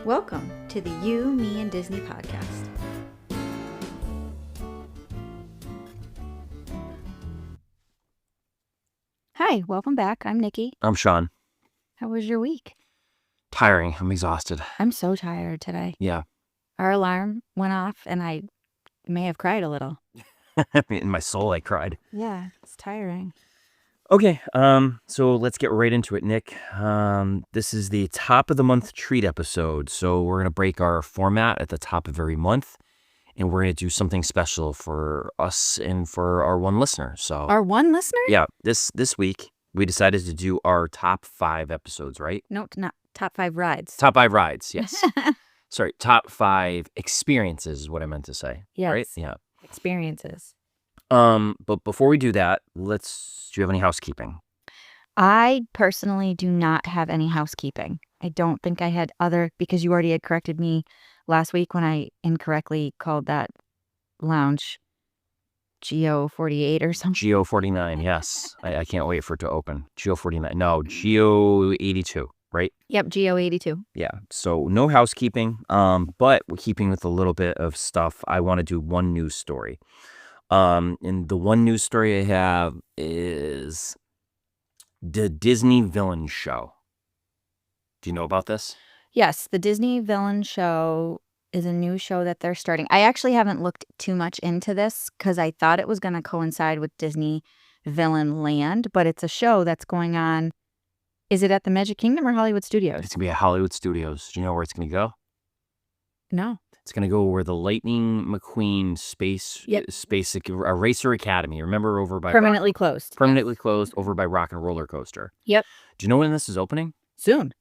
Welcome to the You, Me, and Disney podcast. Hi, welcome back. I'm Nikki. I'm Shawn. How was your week? Tiring. I'm exhausted. I'm so tired today. Yeah. Our alarm went off and I may have cried a little. In my soul, I cried. Yeah, it's tiring. Okay, so let's get right into it, Nick. This is the top of the month treat episode. So we're going to break our format at the top of every month, and we're going to do something special for us and for our one listener. So Our one listener? yeah, this week we decided to do our top 5 episodes, right? No, not top 5 rides. Top 5 rides, yes. Sorry, top 5 experiences is what I meant to say. Yes. Right? Yeah. Experiences. But before we do that, do you have any housekeeping? I personally do not have any housekeeping. I don't think I had because you already had corrected me last week when I incorrectly called that lounge GO48 or something. GO49, yes. I can't wait for it to open. GO49. No, GO82, right? Yep, GO82. Yeah. So no housekeeping, but we're keeping with a little bit of stuff. I want to do one news story. And the one news story I have is the Disney Villain Show. Do you know about this? Yes, the Disney Villain Show is a new show that they're starting. I actually haven't looked too much into this because I thought it was going to coincide with Disney Villain Land, but it's a show that's going on. Is it at the Magic Kingdom or Hollywood Studios? It's going to be at Hollywood Studios. Do you know where it's going to go? No. It's going to go where the Lightning McQueen Space Racer Academy. Remember over by Permanently closed. Permanently closed over by Rock and Roller Coaster. Yep. Do you know when this is opening? Soon.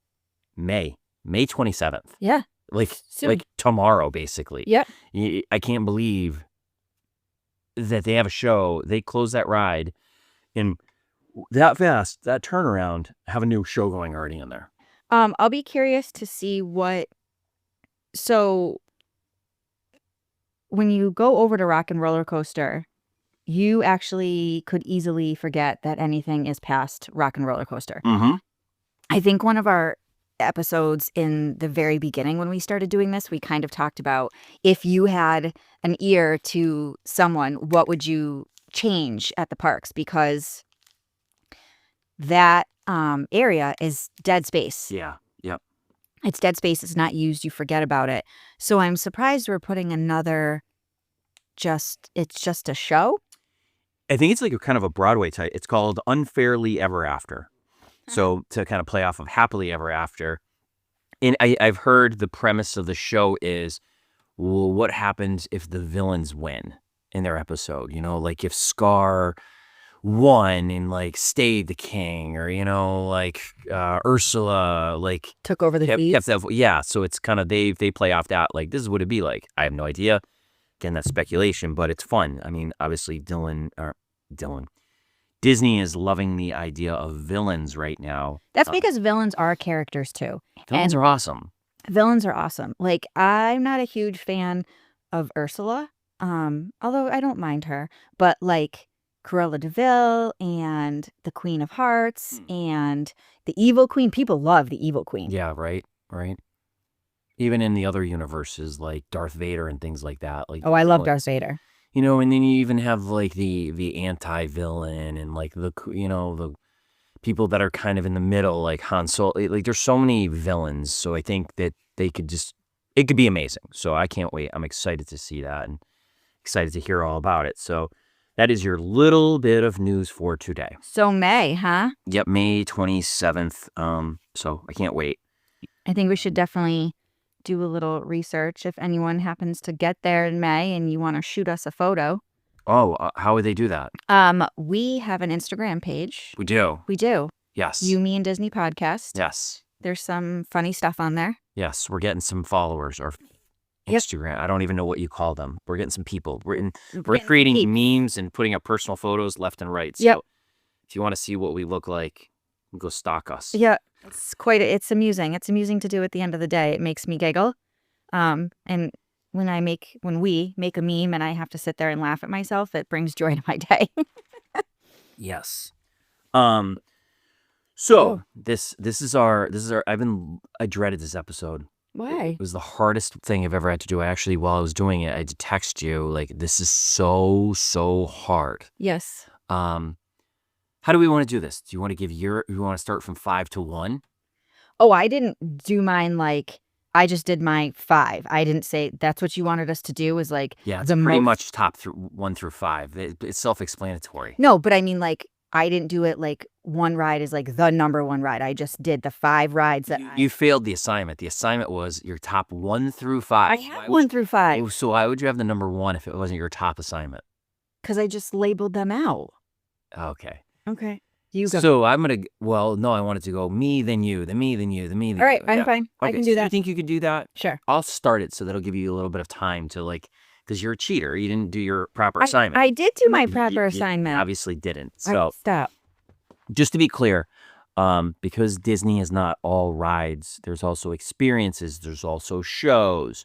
May 27th. Yeah. Soon. Like tomorrow, basically. Yep. I can't believe that they have a show. They close that ride in that fast, that turnaround, have a new show going already in there. I'll be curious to see so when you go over to Rock and Roller Coaster, you actually could easily forget that anything is past Rock and Roller Coaster. Mm-hmm. I think one of our episodes in the very beginning when we started doing this, we kind of talked about if you had an ear to someone, what would you change at the parks? Because that area is dead space. Yeah. Yep. It's dead space. It's not used. You forget about it. So I'm surprised we're putting another it's just a show. I think it's like a kind of a Broadway type. It's called Unfairly Ever After. So to kind of play off of Happily Ever After. And I've heard the premise of the show is, well, what happens if the villains win in their episode? You know, like if Scar won and like stayed the king, or like Ursula like Took over the feast. Yeah, so it's kind of they play off that, like this is what it'd be like. I have no idea. Again, that's speculation, but it's fun. I mean, obviously Disney is loving the idea of villains right now. That's because villains are characters too. Villains are awesome. Villains are awesome. Like, I'm not a huge fan of Ursula, although I don't mind her, but like Cruella de Vil and the Queen of Hearts and the Evil Queen. People love the Evil Queen. Yeah, right. Even in the other universes, like Darth Vader and things like that. Like, I love Darth Vader. And then you even have like the anti-villain and like the people that are kind of in the middle, like Han Solo. Like there's so many villains, so I think that it could be amazing. So I can't wait. I'm excited to see that and excited to hear all about it. So that is your little bit of news for today. So May, huh? Yep, May 27th. So I can't wait. I think we should definitely do a little research if anyone happens to get there in May and you want to shoot us a photo. Oh, how would they do that? We have an Instagram page. We do. Yes. You, Me, and Disney podcast. Yes. There's some funny stuff on there. Yes, we're getting some followers or Instagram. Yep. I don't even know what you call them. We're getting some people. We're creating memes and putting up personal photos left and right. So if you want to see what we look like, go stalk us. Yeah, it's amusing. It's amusing to do at the end of the day. It makes me giggle. And when we make a meme and I have to sit there and laugh at myself, it brings joy to my day. Yes. So this is our I dreaded this episode. Why? It was the hardest thing I've ever had to do. I actually, while I was doing it, I had to text you, like, this is so hard. Yes. How do we want to do this? Do you want to you want to start from 5 to 1? Oh, I didn't do mine like I just did my 5. I didn't say that's what you wanted us to do was like Yeah, it's the pretty most. much top through 1 through 5. It's self-explanatory. No, but I mean like I didn't do it like one ride is like the number one ride. I just did the 5 rides that You failed the assignment. The assignment was your top 1 through 5. I have 1 through 5 So why would you have the number 1 if it wasn't your top assignment? because I just labeled them out. Okay. Okay. You go. So I'm gonna. Well, no, I wanted to go me, then you, then me, then you, then me. Then All right, you. I'm Yeah. fine. I Okay, can so do that. you think you could do that? Sure. I'll start it so that'll give you a little bit of time to because you're a cheater. You didn't do your proper assignment. I did do my You- proper you assignment. obviously didn't. So Stop. just to be clear, because Disney is not all rides, there's also experiences, there's also shows.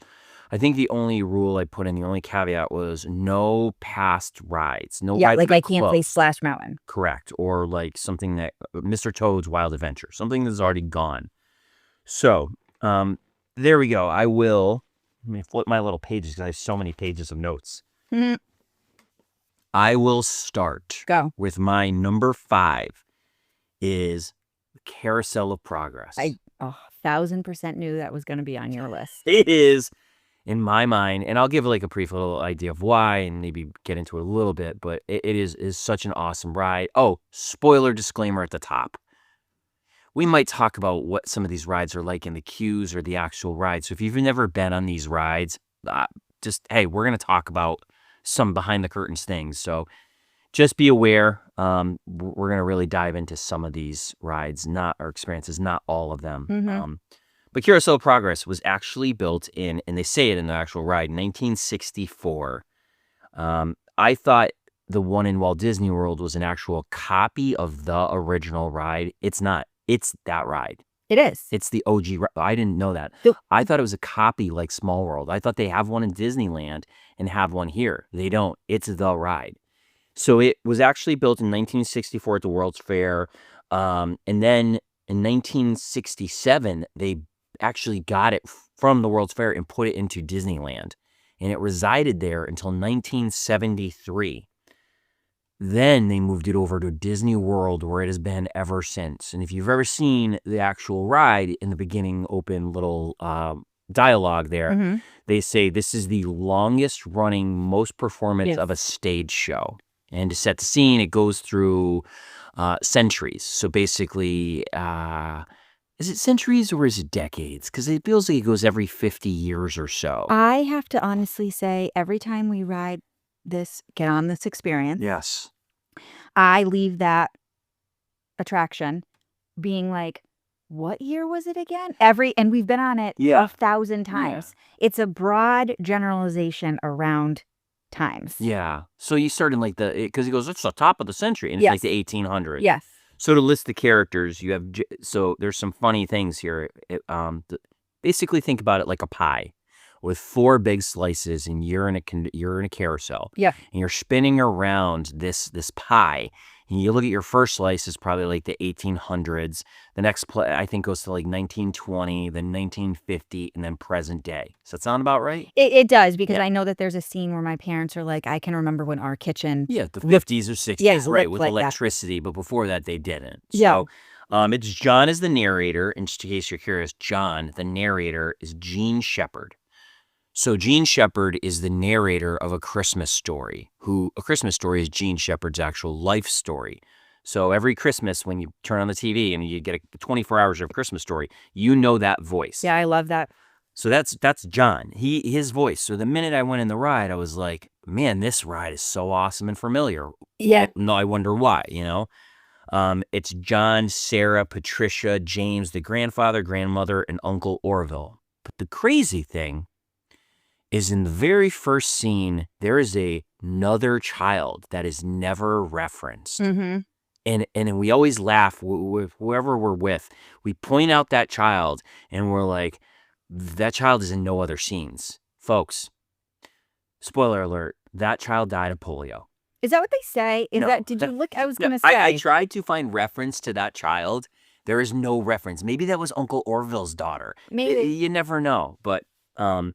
I think the only rule I put in, the only caveat was no past rides. No Yeah, rides like that I can't say closed. Splash Mountain. Correct. Or like something that Mr. Toad's Wild Adventure, something that's already gone. So there we go. Let me flip my little pages because I have so many pages of notes. Mhm. I will start Go. with my number 5 is the Carousel of Progress. I 1,000% knew that was going to be on your list. It is, in my mind, and I'll give like a brief little idea of why and maybe get into it a little bit, but it is such an awesome ride. Oh, spoiler disclaimer at the top. We might talk about what some of these rides are like in the queues or the actual ride. So if you've never been on these rides, hey, we're going to talk about some behind the curtains things. So just be aware. We're going to really dive into some of these rides, not our experiences, not all of them. Mhm. But Carousel of Progress was actually built in, and they say it in the actual ride, 1964. I thought the one in Walt Disney World was an actual copy of the original ride. It's not. It's that ride. It is. It's the OG. I didn't know that. I thought it was a copy like Small World. I thought they have one in Disneyland and have one here. They don't. It's the ride. So it was actually built in 1964 at the World's Fair. And then in 1967, they actually got it from the World's Fair and put it into Disneyland. And it resided there until 1973. Then they moved it over to Disney World, where it has been ever since. And if you've ever seen the actual ride, in the beginning open little dialogue there, Mhm. they say this is the longest running, most performance Yes. of a stage show. And to set the scene, it goes through centuries. So basically, is it centuries or is it decades? Because it feels like it goes every 50 years or so. I have to honestly say, every time we get on this experience, Yes. I leave that attraction being like, what year was it again? And we've been on it Yeah. 1,000 times. It's a broad generalization around times. Yeah. So you start in like because he goes, it's the top of the century, and it's Yes. like the 1800s. Yes. So to list the characters, you have, so there's some funny things here. Basically think about it like a pie with 4 big slices, and you're in a carousel. Yeah. And you're spinning around this pie. And you look at your first slice is probably like the 1800s. The next I think goes to like 1920, then 1950, and then present day. Does that sound about right? It does, because Yeah. I know that there's a scene where my parents are like, I can remember when our kitchen. Yeah, the 50s or 60s, Yeah, right, looked with like that. electricity, but before that they didn't. Yeah. So, it's John as the narrator, and just in case you're curious, John, the narrator, is Gene Shepherd. So Gene Shepherd is the narrator of A Christmas Story, A Christmas Story is Gene Shepherd's actual life story. So every Christmas when you turn on the TV and you get 24 hours of Christmas Story, you know that voice. Yeah, I love that. So that's John. His voice. So the minute I went in the ride, I was like, man, this ride is so awesome and familiar. Yeah. No, I wonder why, It's John, Sarah, Patricia, James, the grandfather, grandmother, and Uncle Orville. But the crazy thing is, in the very first scene, there is another child that is never referenced. Mm-hmm. And we always laugh with whoever we're with. We point out that child, and we're like, that child is in no other scenes. Folks, spoiler alert, that child died of polio. Is that what they say? No, Did you look? I was going to I say. tried to find reference to that child, There is no reference. Maybe that was Uncle Orville's daughter. Maybe. You never know. But the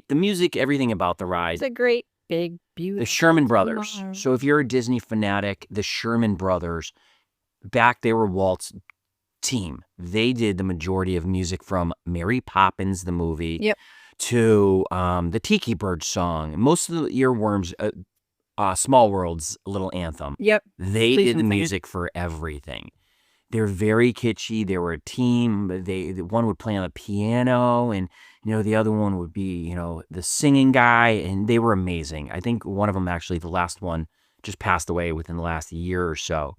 music, everything about the ride. It's a great, big, beautiful. The Sherman Brothers. tomorrow. So if you're a Disney fanatic, the Sherman Brothers, they were Walt's team. They did the majority of music from Mary Poppins, the movie, Yep. to the Tiki Bird song. Most of the earworms, Small World's little anthem. Yep. They Please did the don't sing it. music for everything. They're very kitschy. They were a team. One would play on the piano, and the other one would be the singing guy, and they were amazing. I think one of them, actually, the last one, just passed away within the last year or so.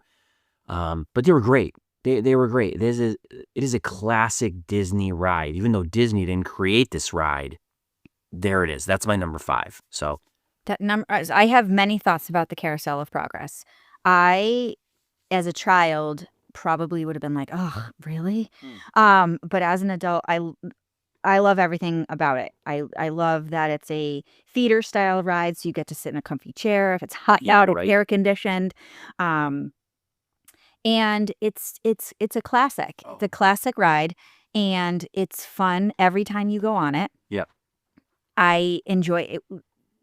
But they were great. They were great. It is a classic Disney ride. Even though Disney didn't create this ride, there it is. That's my number 5. So I have many thoughts about the Carousel of Progress. I, as a child, probably would have been like, oh, really? But as an adult, I love everything about it. I love that it's a theater style ride, so you get to sit in a comfy chair. If it's hot out, it's air conditioned. And it's a classic. It's a classic ride, and it's fun every time you go on it. Yep. I enjoy it.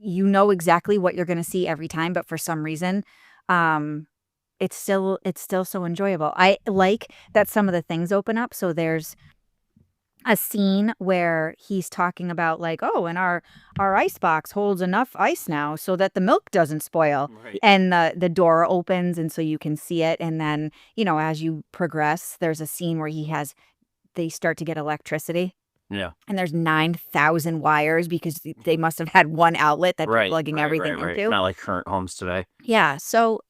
You know exactly what you're going to see every time, but for some reason, it's still so enjoyable. I like that some of the things open up. So there's a scene where he's talking about like, oh, and our ice box holds enough ice now so that the milk doesn't spoil. Right. And the door opens, and so you can see it. And then, as you progress, there's a scene where they start to get electricity. Yeah. And there's 9,000 wires because they must have had one outlet that they're plugging everything into. Not like current homes today. Yeah. So,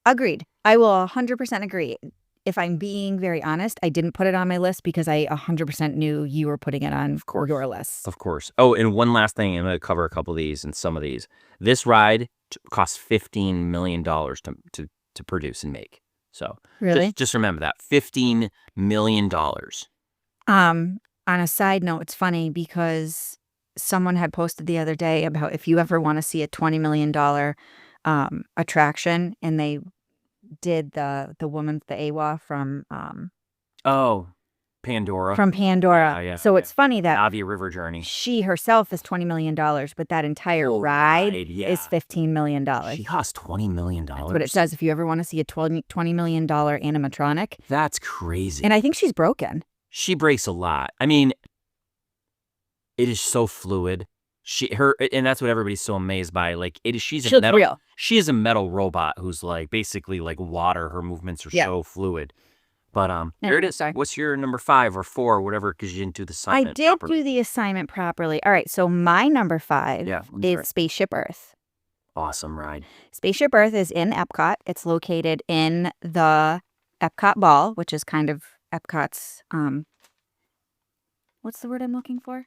agreed. I will 100% agree. If I'm being very honest, I didn't put it on my list because I 100% knew you were putting it on your list. Of course. Oh, and one last thing. I'm going to cover a couple of these and some of these. This ride costs $15 million to produce and make. So Really? Just remember that. $15 million. On a side note, it's funny because someone had posted the other day about if you ever want to see a $20 million attraction, and they did the woman, the AWA from Pandora. From Pandora. Yeah. So it's funny that Navi River Journey. She herself is $20 million, but that entire ride is $15 million. She costs $20 million. That's what it says. If you ever want to see a $20 million animatronic. That's crazy. And I think she's broken. She breaks a lot. I mean, it is so fluid. And that's what everybody's so amazed by. Like, she's a metal. Real. She is a metal robot who's like basically like water. Her movements are so fluid. But there it is. Sorry. What's your number 5 or 4 or whatever? Because you didn't do the assignment. I did do the assignment properly. All right. So my number 5 is Spaceship Earth. Awesome ride. Spaceship Earth is in Epcot. It's located in the Epcot Ball, which is kind of Epcot's what's the word I'm looking for?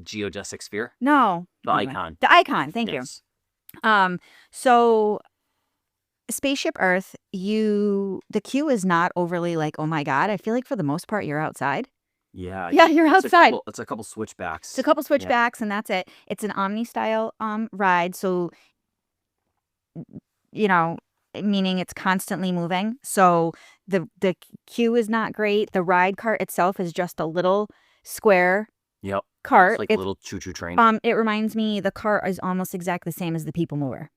Geodesic sphere? No. The icon. The icon. Thank you. So Spaceship Earth, the queue is not overly like, oh my God. I feel like for the most part you're outside. Yeah. Yeah, you're outside. It's a couple switchbacks. It's a couple switchbacks, and that's it. It's an Omni style ride, so meaning it's constantly moving. So the queue is not great. The ride cart itself is just a little square cart. It's like a little choo-choo train. It reminds me, the cart is almost exactly the same as the People Mover.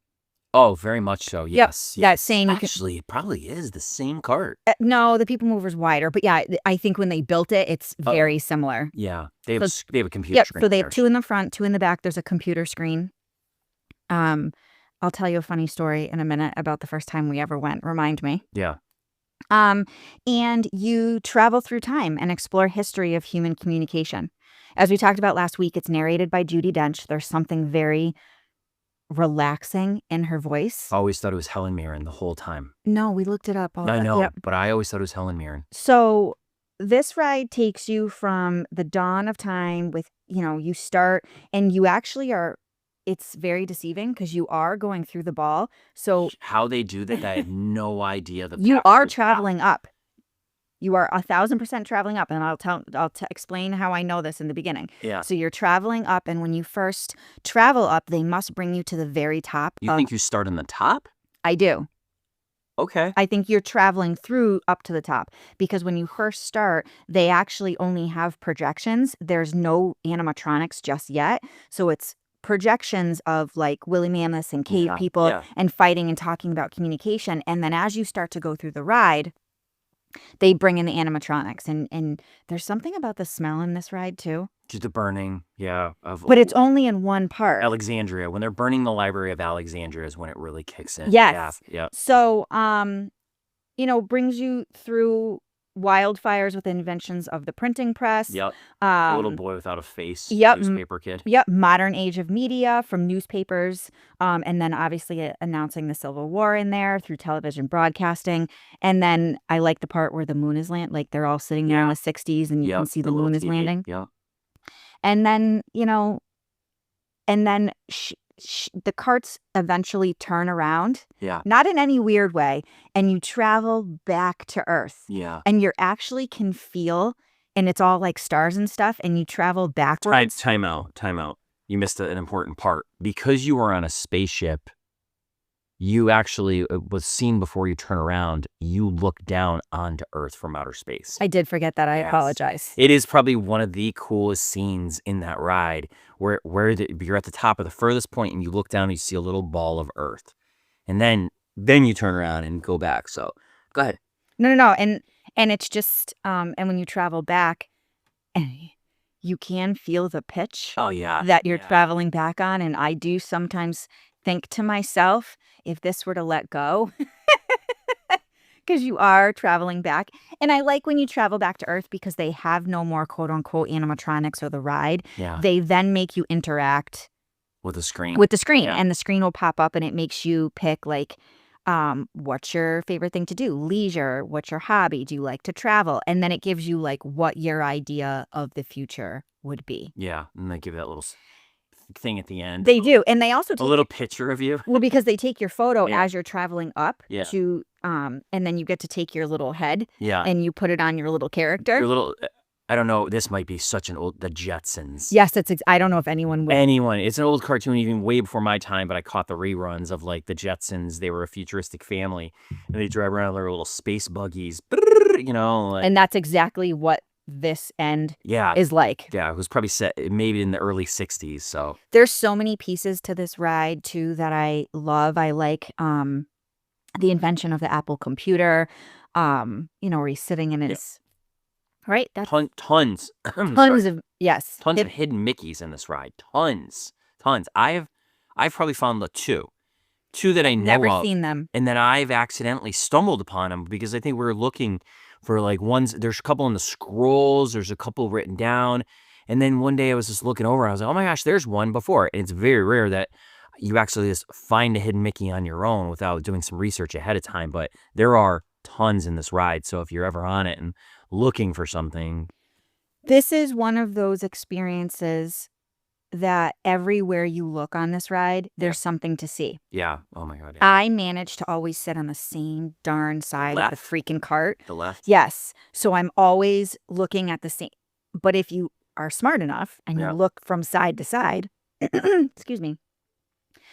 Oh, very much so. Yes. That same. Actually, it probably is the same cart. No, the People Mover's wider, but yeah, I think when they built it, it's very similar. Yeah, they have a computer screen. So they have 2 in the front, 2 in the back. There's a computer screen. I'll tell you a funny story in a minute about the first time we ever went. Remind me. Yeah. And you travel through time and explore history of human communication. As we talked about last week, it's narrated by Judi Dench. There's something very relaxing in her voice. I always thought it was Helen Mirren the whole time. No, we looked it up. I know, but I always thought it was Helen Mirren. So this ride takes you from the dawn of time with, you start, and you actually are, it's very deceiving because you are going through the ball. So how they do that, I have no idea. You are traveling up. You are 1,000% traveling up, and I'll explain how I know this in the beginning. Yeah. So you're traveling up, and when you first travel up, they must bring you to the very top. You think you start on the top? I do. Okay. I think you're traveling through up to the top because when you first start, they actually only have projections. There's no animatronics just yet. So it's projections of like woolly mammoths and cave Yeah. people Yeah. and fighting and talking about communication. And then as you start to go through the ride, they bring in the animatronics. And there's something about the smell in this ride too. Just the burning. Yeah. Of But it's only in one part. Alexandria. When they're burning the Library of Alexandria is when it really kicks in. Yes. Yeah. So, brings you through wildfires with inventions of the printing press. Yep. A little Um, boy without a face. yep. Newspaper kid. Yep. Modern age of media from newspapers. And then obviously announcing the Civil War in there through television broadcasting. And then I like the part where the moon is landing. Like they're all sitting there in the 60s and you can see the little moon is TV. landing. Yeah. And then, the carts eventually turn around. Yeah. Not in any weird way. And you travel back to Earth. Yeah. And you actually can feel, and it's all like stars and stuff, and you travel backwards. Time out. You missed an important part. Because you were on a spaceship, you actually, was seen before you turn around, you look down onto Earth from outer space. I did forget that. I Yes. apologize. It is probably one of the coolest scenes in that ride where you're at the top of the furthest point and you look down and you see a little ball of Earth. And then you turn around and go back. So go ahead. No. And it's just, and when you travel back, you can feel the pitch Oh, yeah. that you're traveling back on. And I do sometimes think to myself, if this were to let go, because you are traveling back. And I like when you travel back to Earth because they have no more quote unquote animatronics or the ride. Yeah. They then make you interact With the screen. Yeah. And the screen will pop up and it makes you pick like, what's your favorite thing to do? Leisure. What's your hobby? Do you like to travel? And then it gives you like what your idea of the future would be. Yeah. And they give that little thing at the end. They do. And they also take a little picture of you. Well, because they take your photo Yeah. as you're traveling up to, and then you get to take your little head and you put it on your little character. Your little, I don't know, this might be such an old, the Jetsons. Yes, I don't know if anyone would. It's an old cartoon even way before my time, but I caught the reruns of like the Jetsons. They were a futuristic family and they drive around their little space buggies, like, and that's exactly what this end is like. Yeah, it was probably set maybe in the early 60s. So there's so many pieces to this ride too that I love. I like the invention of the Apple computer, where he's sitting in his right. That's tons of yes, tons of hidden Mickeys in this ride. Tons. I've probably found the two that I know never of, seen them, and then I've accidentally stumbled upon them because I think we were looking for like ones. There's a couple in the scrolls. There's a couple written down. And then one day I was just looking over. I was like, oh my gosh, there's one before. And it's very rare that you actually just find a hidden Mickey on your own without doing some research ahead of time. But there are tons in this ride. So if you're ever on it and looking for something. This is one of those experiences that everywhere you look on this ride, there's something to see. Yeah. Oh my God. Yeah. I managed to always sit on the same darn side of the freaking cart. The left? Yes. So I'm always looking at the same. But if you are smart enough and you look from side to side, excuse me,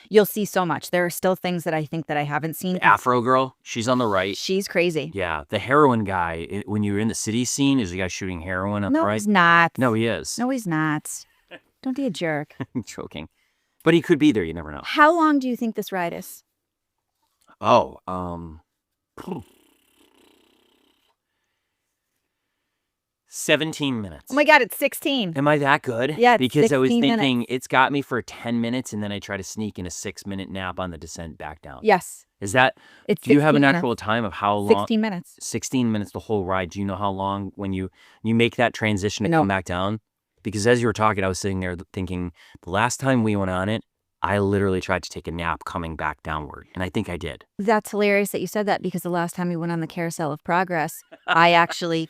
you'll see so much. There are still things that I think that I haven't seen. The Afro girl, she's on the right. She's crazy. Yeah. The heroin guy, when you're in the city scene, is the guy shooting heroin on the right? No, he's not. No, he is. No, he's not. Don't be a jerk. I'm joking. But he could be there. You never know. How long do you think this ride is? 17 minutes. Oh my God, it's 16. Am I that good? Yeah, it's because I was 16 thinking minutes. it's got me for 10 minutes and then I try to sneak in a 6-minute nap on the descent back down. Yes. Is that, It's do you have an 16 actual time of how long? 16 minutes. 16 minutes the whole ride. Do you know how long when you make that transition to No. come back down? Because as you were talking, I was sitting there thinking, the last time we went on it, I literally tried to take a nap coming back downward. And I think I did. That's hilarious that you said that because the last time we went on the Carousel of Progress, I actually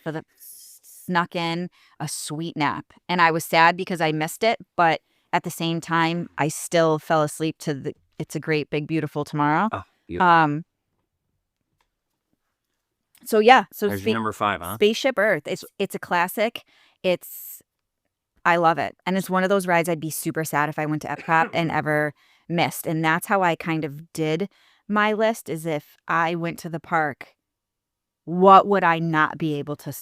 snuck in a sweet nap. And I was sad because I missed it. But at the same time, I still fell asleep to the It's a Great Big Beautiful Tomorrow. Oh, beautiful. So yeah. So There's your number 5, huh? Spaceship Earth. It's a classic. I love it. And it's one of those rides I'd be super sad if I went to Epcot and ever missed. And that's how I kind of did My list is if I went to the park, what would I not be able to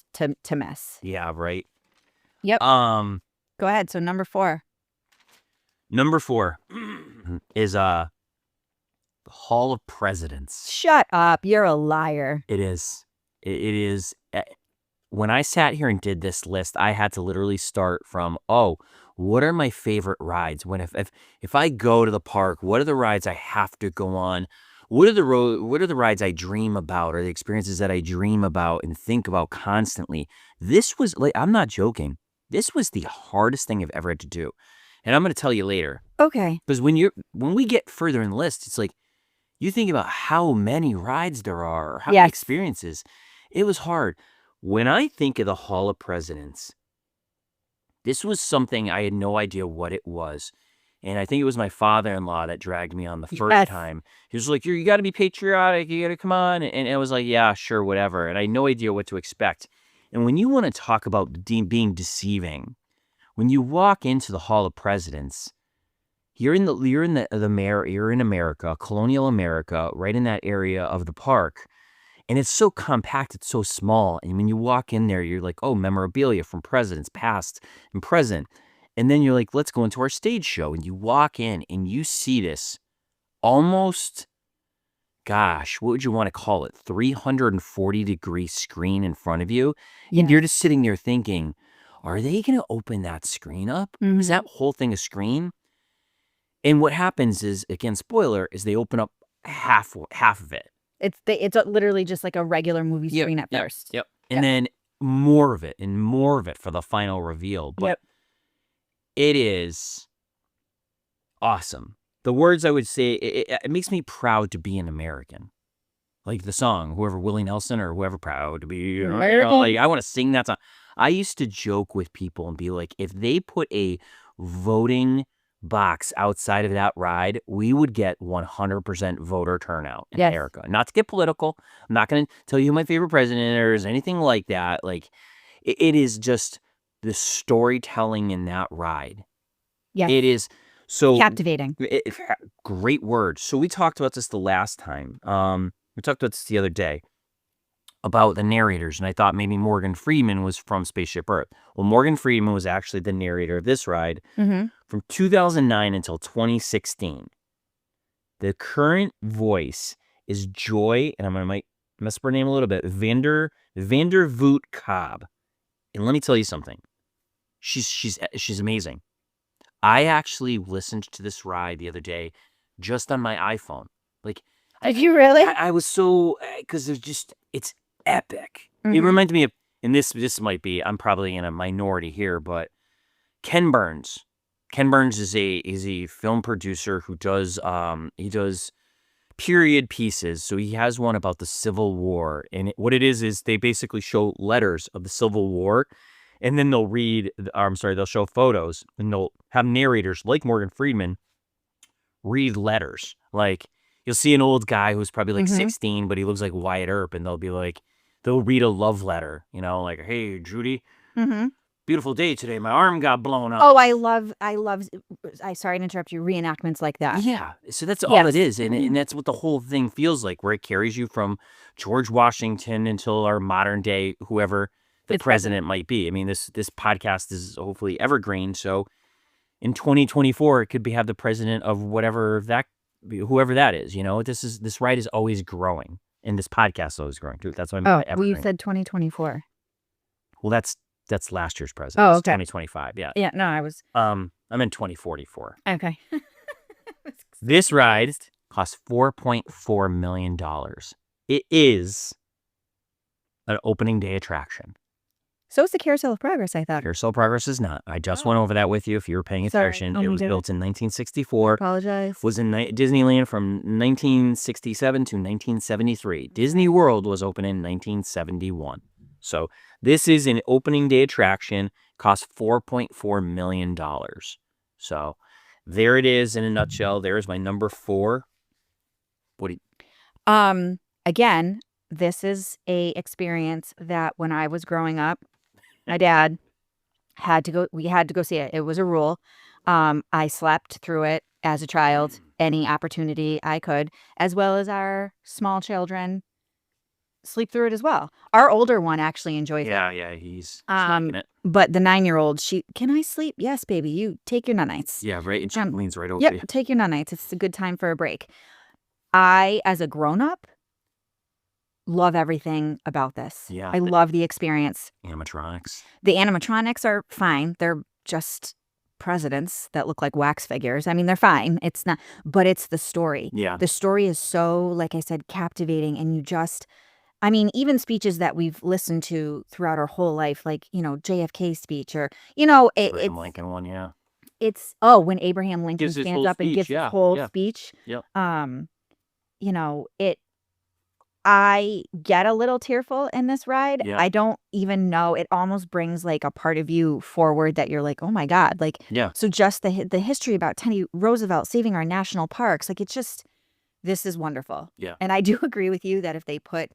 miss? Yeah, right. Yep. Um, Go ahead. So number 4. number 4 is the Hall of Presidents. Shut up. You're a liar. It is. It is. When I sat here and did this list, I had to literally start from, what are my favorite rides? When if I go to the park, what are the rides I have to go on? What are the rides I dream about, or the experiences that I dream about and think about constantly? This was like, I'm not joking. This was the hardest thing I've ever had to do. And I'm going to tell you later. Okay. Because when we get further in the list, it's like you think about how many rides there are, or how many Yes. experiences. It was hard. When I think of the Hall of Presidents, this was something I had no idea what it was. And I think it was my father-in-law that dragged me on the first Yes. time. He was like, you got to be patriotic. You got to come on. And I was like, yeah, sure, whatever. And I had no idea what to expect. And when you want to talk about being deceiving, when you walk into the Hall of Presidents, you're in America, colonial America, right in that area of the park. And it's so compact, it's so small. And when you walk in there, you're like, oh, memorabilia from presidents, past and present. And then you're like, let's go into our stage show. And you walk in and you see this almost, gosh, what would you want to call it? 340-degree screen in front of you. And Yeah. you're just sitting there thinking, are they going to open that screen up? Is that whole thing a screen? And what happens is, again, spoiler, is they open up half of it. It's literally just like a regular movie screen at first. Yep. And then more of it for the final reveal. But it is awesome. The words I would say, it makes me proud to be an American. Like the song, whoever, Willie Nelson or whoever, proud to be an American. Like, I want to sing that song. I used to joke with people and be like, if they put a voting box outside of that ride, we would get 100% voter turnout in America. Not to get political. I'm not going to tell you who my favorite president is, anything like that. Like, it is just the storytelling in that ride. Yes. It is so captivating. Great word. So we talked about this the last time. We talked about this the other day about the narrators, and I thought maybe Morgan Freeman was from Spaceship Earth. Well, Morgan Freeman was actually the narrator of this ride from 2009 until 2016. The current voice is Joy, and I might mess up her name a little bit, Vandervoot Cobb. And let me tell you something. She's amazing. I actually listened to this ride the other day just on my iPhone. Like, did you really? I was so, because it's epic. It reminded me of, and this might be, I'm probably in a minority here, but Ken Burns. Ken Burns is a film producer who does period pieces. So he has one about the Civil War, and what it is they basically show letters of the Civil War, and then they'll show photos, and they'll have narrators like Morgan Freeman read letters. Like, you'll see an old guy who's probably like 16, but he looks like Wyatt Earp, and they'll read a love letter, like, hey, Judy, beautiful day today. My arm got blown up. Oh, I love, sorry to interrupt you, reenactments like that. Yeah. So that's all it is. And that's what the whole thing feels like, where it carries you from George Washington until our modern day, whoever the president might be. I mean, this podcast is hopefully evergreen. So in 2024, it could have the president of whoever that is. This ride is always growing, and this podcast is always growing too. That's why. Well, you said 2024. Well, that's last year's president. Oh, okay. 2025. Yeah. Yeah. No, I was. I'm in 2044. Okay. This ride costs $4.4 million. It is an opening day attraction. So is the Carousel of Progress, I thought. Carousel of Progress is not. I just went over that with you if you were paying attention. It was built in 1964. I apologize. Was in Disneyland from 1967 to 1973. Disney World was opened in 1971. So this is an opening day attraction. Cost $4.4 million. So there it is in a nutshell. There's my number 4. What do you... Again, this is a experience that when I was growing up, my dad we had to go see it. It was a rule. I slept through it as a child. any opportunity I could, as well as our small children, sleep through it as well. Our older one actually enjoys it. Yeah, he's liking it. But the 9-year-old, can I sleep? Yes, baby, you take your nights. Yeah, right, and she leans right over Yep, you. take your nights. It's a good time for a break. I, as a grown-up, love everything about this. Yeah. I love the experience. Animatronics. The animatronics are fine. They're just presidents that look like wax figures. I mean, they're fine. It's not, but it's the story. Yeah. The story is so, like I said, captivating, and you just, I mean, even speeches that we've listened to throughout our whole life, like, JFK's speech, or, Abraham Lincoln one, yeah. When Abraham Lincoln Gives his stands whole up and speech, gives yeah, his whole yeah. speech. Yep. I get a little tearful in this ride. Yeah. I don't even know. It almost brings like a part of you forward that you're like, oh my God. Like, Yeah. so just the history about Teddy Roosevelt saving our national parks, like, it's just, this is wonderful. Yeah. And I do agree with you that if they put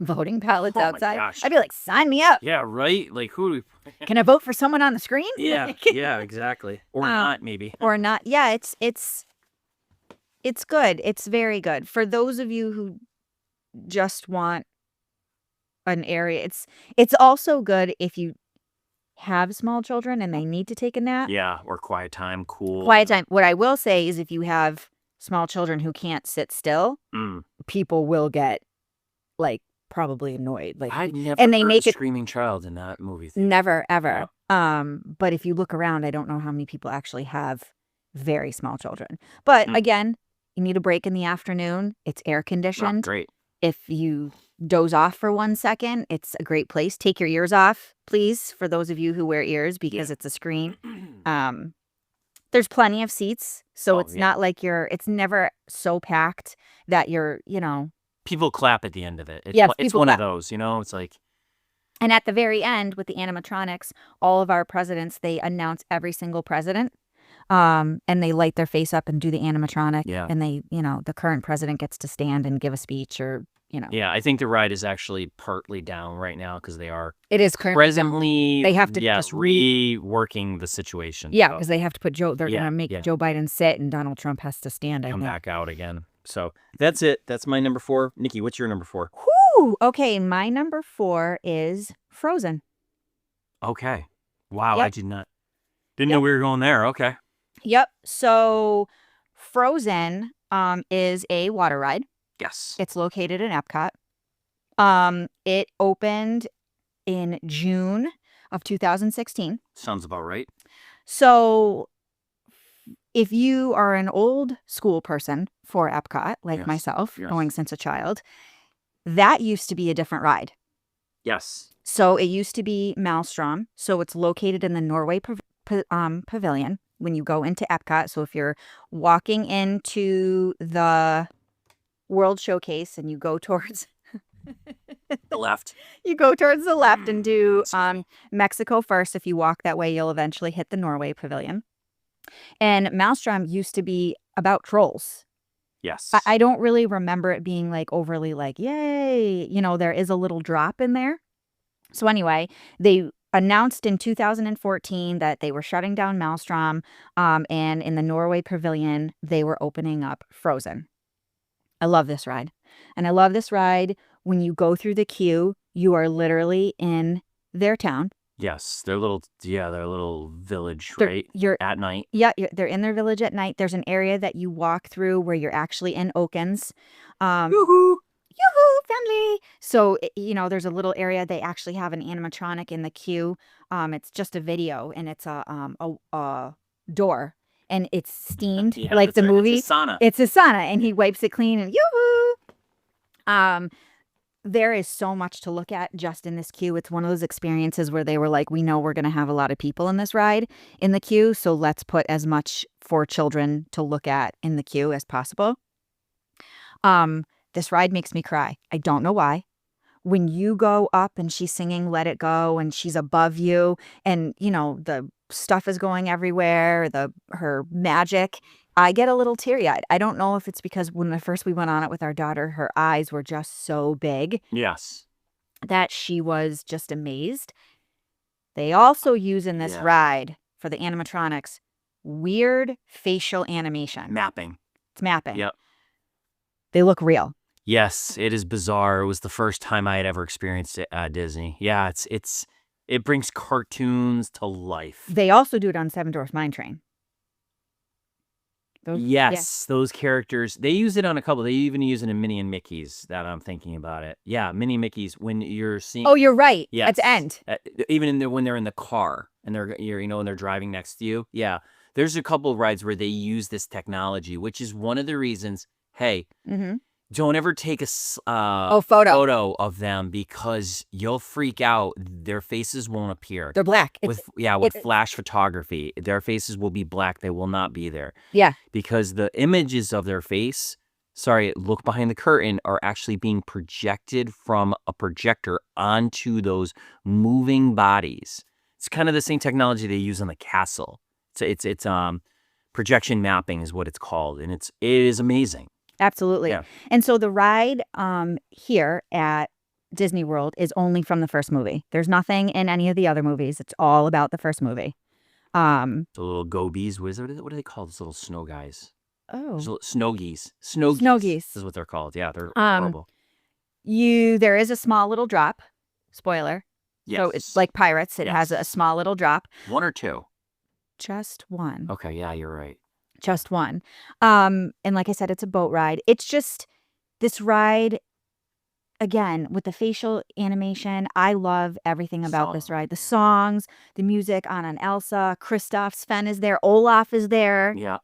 voting ballots Oh my outside, gosh. I'd be like, sign me up. Yeah, right? Like, who do we... Can I vote for someone on the screen? Yeah, yeah, exactly. Or not, maybe. Or not. Yeah, it's good. It's very good. For those of you who just want an area, it's also good if you have small children and they need to take a nap. Yeah, or quiet time, cool. Quiet time. What I will say is if you have small children who can't sit still, people will get, like, probably annoyed. Like, I never and they heard make a it screaming child in that movie. never ever. But if you look around, I don't know how many people actually have very small children. But again, you need a break in the afternoon. It's air conditioned. Great. If you doze off for 1 second, it's a great place. Take your ears off, please, for those of you who wear ears, because it's a screen. There's plenty of seats, so it's not like it's never so packed that you're, People clap at the end of it. It's one of those, it's like... And at the very end, with the animatronics, all of our presidents, they announce every single president. And they light their face up and do the animatronic. Yeah. And they, the current president gets to stand and give a speech, or, Yeah, I think the ride is actually partly down right now because they are... It is currently presently... They have to just reworking the situation. Yeah, because they have to put they're going to make yeah. Joe Biden sit and Donald Trump has to stand, I Come think. back out again. So that's it. That's my number 4. Nikki, what's your number 4? Whew! Okay, my number 4 is Frozen. Okay. Wow, Yep. I didn't know we were going there. Okay. Yep. So Frozen is a water ride. Yes. It's located in Epcot. It opened in June of 2016. Sounds about right. So if you are an old school person for Epcot, like myself, going since a child, that used to be a different ride. Yes. So it used to be Maelstrom. So it's located in the Norway Pavilion when you go into Epcot. So if you're walking into the World Showcase and you go towards the left, you go towards the left and do Mexico first. If you walk that way, you'll eventually hit the Norway Pavilion. And Maelstrom used to be about trolls. Yes. I don't really remember it being like overly like, yay, there is a little drop in there. So anyway, they announced in 2014 that they were shutting down Maelstrom, and in the Norway Pavilion, they were opening up Frozen. I love this ride. And I love this ride. When you go through the queue, you are literally in their town. Yes, their little village, right? At night. Yeah, they're in their village at night. There's an area that you walk through where you're actually in Oakens. Yoo-hoo! Yoo-hoo, family! So, there's a little area. They actually have an animatronic in the queue. It's just a video, and it's a door, and it's steamed like the movie. It's a sauna. It's a sauna, and he wipes it clean, and yoo-hoo! There is so much to look at just in this queue. It's one of those experiences where they were like, we know we're going to have a lot of people in this ride in the queue, so let's put as much for children to look at in the queue as possible. This ride makes me cry. I don't know why. When you go up and she's singing Let It Go and she's above you and, the stuff is going everywhere, her magic, I get a little teary-eyed. I don't know if it's because when first we went on it with our daughter, her eyes were just so big. Yes. That she was just amazed. They also use in this ride for the animatronics weird facial animation. Mapping. It's mapping. Yep. They look real. Yes, it is bizarre. It was the first time I had ever experienced it at Disney. Yeah, it brings cartoons to life. They also do it on Seven Dwarfs Mine Train. Yes, those characters. They use it on a couple. They even use it in Minnie and Mickey's. That I'm thinking about it. Yeah, Minnie and Mickey's when you're seeing. Oh, you're right. Yes, at the end. Even when they're in the car and when they're driving next to you. Yeah, there's a couple of rides where they use this technology, which is one of the reasons. Hey, don't ever take a photo of them because you'll freak out. Their faces won't appear. They're black. With flash photography, their faces will be black. They will not be there. Yeah. Because the images of their face, look behind the curtain, are actually being projected from a projector onto those moving bodies. It's kind of the same technology they use on the castle. It's projection mapping is what it's called, and it is amazing. Absolutely. Yeah. And so the ride here at Disney World is only from the first movie. There's nothing in any of the other movies. It's all about the first movie. The little gobies. What are they called? Those little snow guys. Oh. Snow geese. Snow geese is what they're called. Yeah, they're horrible. There is a small little drop. Spoiler. Yes. So it's like Pirates. It has a small little drop. 1 or 2? Just 1. Okay, yeah, you're right. Just 1. And like I said, it's a boat ride. It's just this ride, again, with the facial animation. I love everything about this ride. The songs, the music, Anna and Elsa, Kristoff, Sven is there, Olaf is there. Yeah.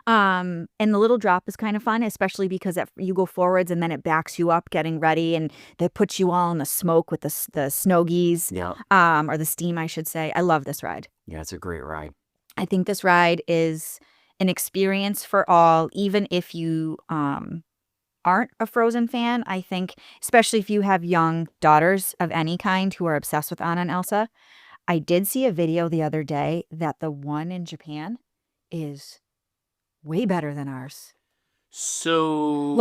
And the little drop is kind of fun, especially because you go forwards and then it backs you up getting ready, and they put you all in the smoke with the snow geese. Yeah. Or the steam, I should say. I love this ride. Yeah, it's a great ride. I think this ride is an experience for all, even if you aren't a Frozen fan. I think, especially if you have young daughters of any kind who are obsessed with Anna and Elsa. I did see a video the other day that the one in Japan is way better than ours. So,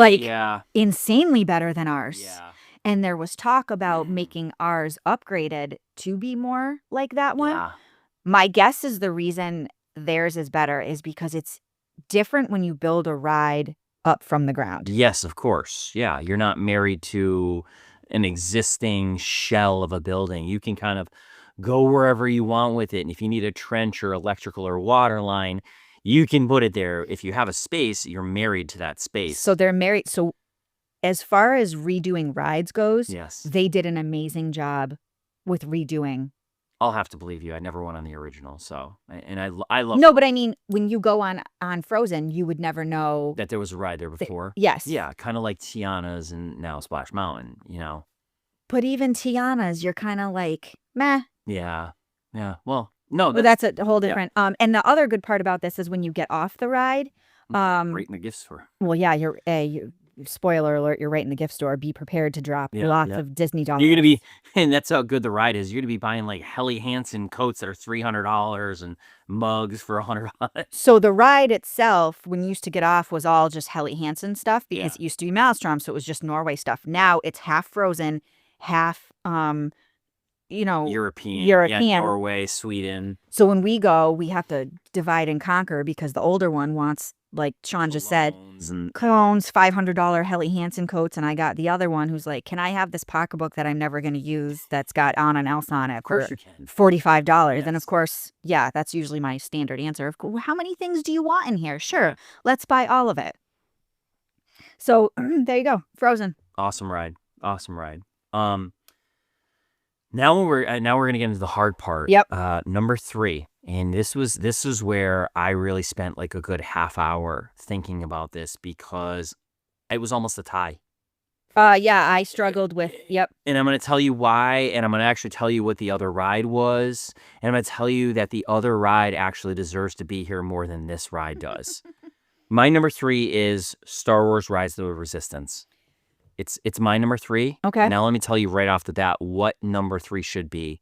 insanely better than ours. Yeah. And there was talk about making ours upgraded to be more like that one. Yeah. My guess is the reason theirs is better is because it's different when you build a ride up from the ground. Yes, of course. Yeah, you're not married to an existing shell of a building. You can kind of go wherever you want with it. And if you need a trench or electrical or water line, you can put it there. If you have a space, you're married to that space. So they're married. So as far as redoing rides goes, yes, they did an amazing job with redoing. I'll have to believe you. I never went on the original, so I love. No, but I mean, when you go on Frozen, you would never know that there was a ride there before. Yes, yeah, kind of like Tiana's and now Splash Mountain, But even Tiana's, you're kind of like, meh. Yeah. Well, no, that's a whole different. Yeah. And the other good part about this is when you get off the ride, right in the gift store. Well, yeah, you're spoiler alert, you're right in the gift store. Be prepared to drop lots of Disney dollars. You're going to be, and that's how good the ride is. You're going to be buying like Helly Hansen coats that are $300 and mugs for $100. So the ride itself, when you used to get off, was all just Helly Hansen stuff because it used to be Maelstrom, so it was just Norway stuff. Now it's half Frozen, half, European. Yeah, Norway, Sweden. So when we go, we have to divide and conquer because the older one wants, like Shawn just said, colognes, $500 Helly Hansen coats, and I got the other one who's like, can I have this pocketbook that I'm never going to use that's got Anna and Elsa on it? Of course you can. $45. Yes. And of course, that's usually my standard answer. How many things do you want in here? Sure, let's buy all of it. So there you go, Frozen. Awesome ride. Now we're gonna get into the hard part. Yep. Number 3, and this is where I really spent like a good half hour thinking about this because it was almost a tie. I struggled with. Yep. And I'm gonna tell you why, and I'm gonna actually tell you what the other ride was, and I'm gonna tell you that the other ride actually deserves to be here more than this ride does. My number 3 is Star Wars: Rise of the Resistance. It's my number 3. Okay. Now let me tell you right off the bat what number 3 should be.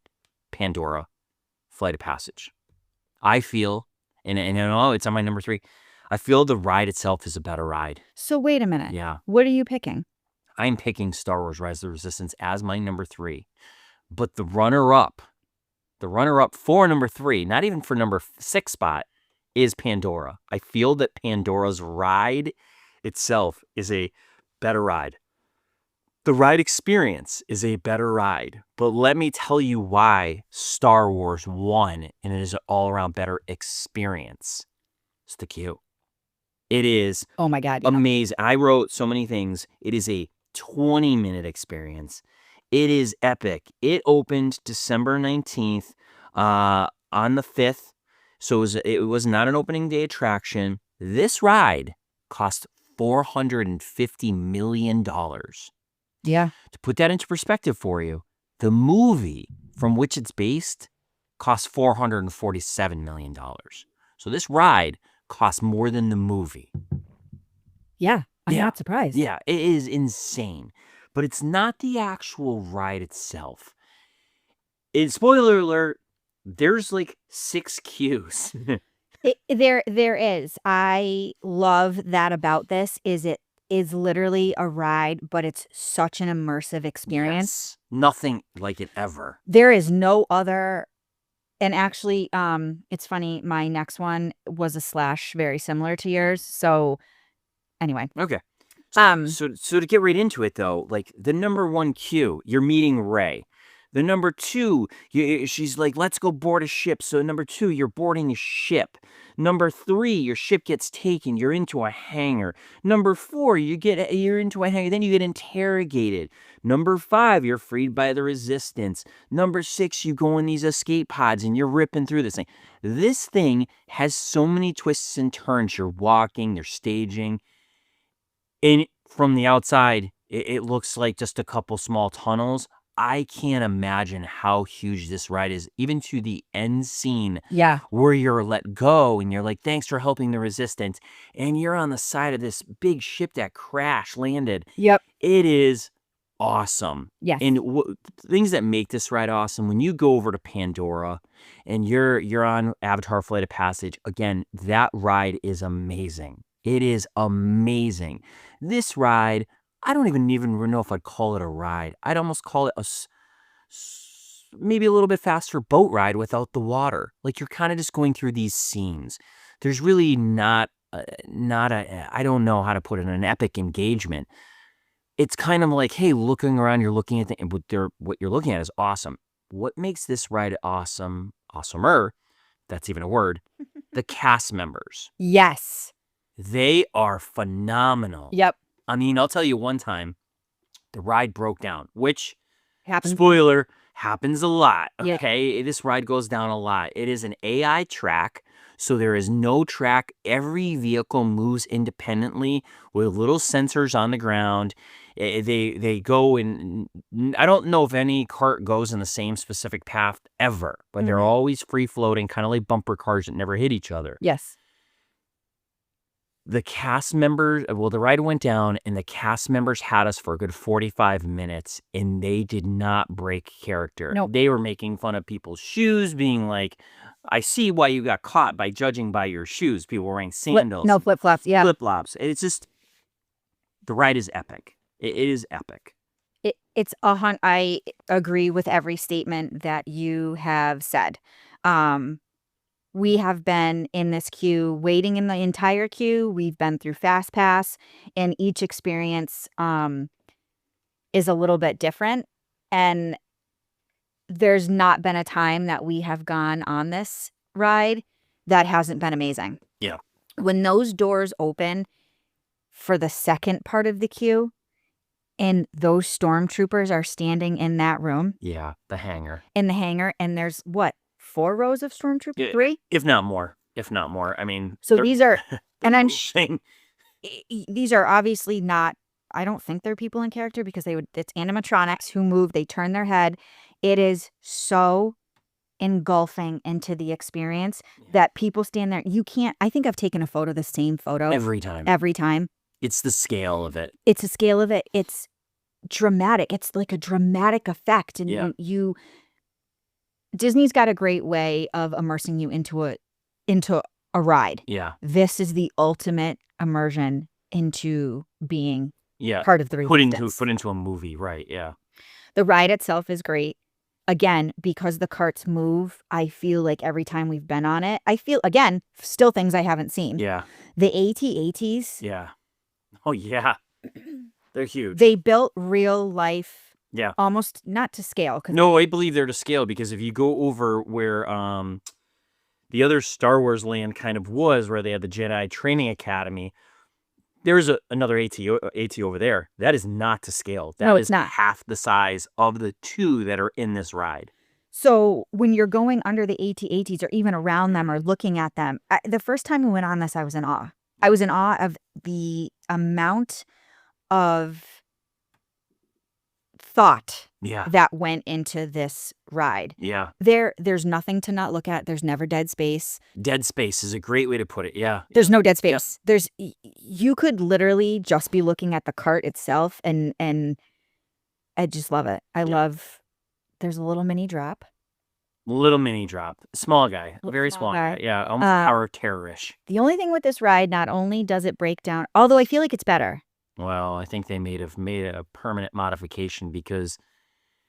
Pandora, Flight of Passage. I feel, and it's on my number 3. I feel the ride itself is a better ride. So wait a minute. Yeah. What are you picking? I'm picking Star Wars: Rise of the Resistance as my number 3. But the runner-up for number 3, not even for number 6 spot, is Pandora. I feel that Pandora's ride itself is a better ride. The ride experience is a better ride. But let me tell you why Star Wars won, and it is an all-around better experience. It's the queue. It is Oh my God. Yeah. amazing. I wrote so many things. It is a 20-minute experience. It is epic. It opened December 19th on the 5th. So it was not an opening day attraction. This ride cost $450 million. Yeah. To put that into perspective for you, the movie from which it's based cost $447 million. So this ride costs more than the movie. Yeah. I'm Yeah. not surprised. Yeah, it is insane. But it's not the actual ride itself. Spoiler alert, there's like 6 queues. There is. I love that about this is it is literally a ride, but it's such an immersive experience. Yes. Nothing like it ever. There is no other. And actually, it's funny. My next one was a slash very similar to yours. So anyway, Okay. um, So to get right into it though, like the number 1 queue, you're meeting Rey. The number 2, she's like, let's go board a ship. So number 2, you're boarding a ship. Number 3, your ship gets taken. You're into a hangar. Number 4, you're into a hangar. Then you get interrogated. Number 5, you're freed by the resistance. Number 6, you go in these escape pods and you're ripping through this thing. This thing has so many twists and turns. You're walking, they're staging. And from the outside, it looks like just a couple small tunnels. I can't imagine how huge this ride is, even to the end scene yeah, where you're let go and you're like, thanks for helping the resistance. And you're on the side of this big ship that crash landed. yep, It is awesome. yes, And things that make this ride awesome, when you go over to Pandora and you're on Avatar Flight of Passage, again, that ride is amazing. It is amazing. This ride, I don't even know if I'd call it a ride. I'd almost call it maybe a little bit faster boat ride without the water. Like you're kind of just going through these scenes. There's really not I don't know how to put it, an epic engagement. It's kind of like, hey, looking around, you're looking at what you're looking at is awesome. What makes this ride awesome, awesomer, that's even a word, the cast members. yes, They are phenomenal. yep. I mean, I'll tell you one time, the ride broke down, which, Happens. spoiler, happens a lot, Yeah. okay? This ride goes down a lot. It is an AI track, so there is no track. Every vehicle moves independently with little sensors on the ground. They go in. I don't know if any cart goes in the same specific path ever, but they're always free-floating, kind of like bumper cars that never hit each other. Yes. The cast members, the ride went down and the cast members had us for a good 45 minutes and they did not break character. Nope. They were making fun of people's shoes, being like, I see why you got caught by judging by your shoes. People wearing sandals. Flip-flops. Yeah. Flip-flops. It's just, the ride is epic. It is epic. I agree with every statement that you have said. We have been in this queue, waiting in the entire queue. We've been through Fast Pass, and each experience is a little bit different. And there's not been a time that we have gone on this ride that hasn't been amazing. Yeah. When those doors open for the second part of the queue, and those stormtroopers are standing in that room. Yeah, the hangar. In the hangar, and there's what? 4 rows of stormtroopers? Yeah, 3? If not more. I mean, So these are, and I'm saying, these are obviously not, I don't think they're people in character because it's animatronics who move, they turn their head. It is so engulfing into the experience that people stand there. You can't, I think I've taken a photo, the same photo. every time. It's the scale of it. It's a scale of it. It's dramatic. It's like a dramatic effect. And Disney's got a great way of immersing you into a ride. Yeah. This is the ultimate immersion into being part of the resistance. Put into a movie, right? Yeah. The ride itself is great. again, because the carts move, I feel like every time we've been on it, I feel, again, still things I haven't seen. Yeah. The AT-ATs. Yeah. Oh, yeah. They're huge. They built real life, Yeah. almost not to scale. No, I believe they're to scale because if you go over where the other Star Wars land kind of was, where they had the Jedi Training Academy, there's another AT over there. That is not to scale. That No, is it's not. half the size of the two that are in this ride. So when you're going under the AT-ATs or even around them or looking at them, the first time we went on this, I was in awe. I was in awe of the amount of thought Yeah. that went into this ride. Yeah. There's nothing to not look at. There's never dead space. Dead space is a great way to put it. Yeah. There's no dead space. You could literally just be looking at the cart itself, and I just love it. There's a little mini drop. Little mini drop. Small guy. Very Small small guy. guy. Yeah. Almost Tower of Terror-ish. The only thing with this ride, not only does it break down, although I feel like it's better. Well, I think they made a permanent modification because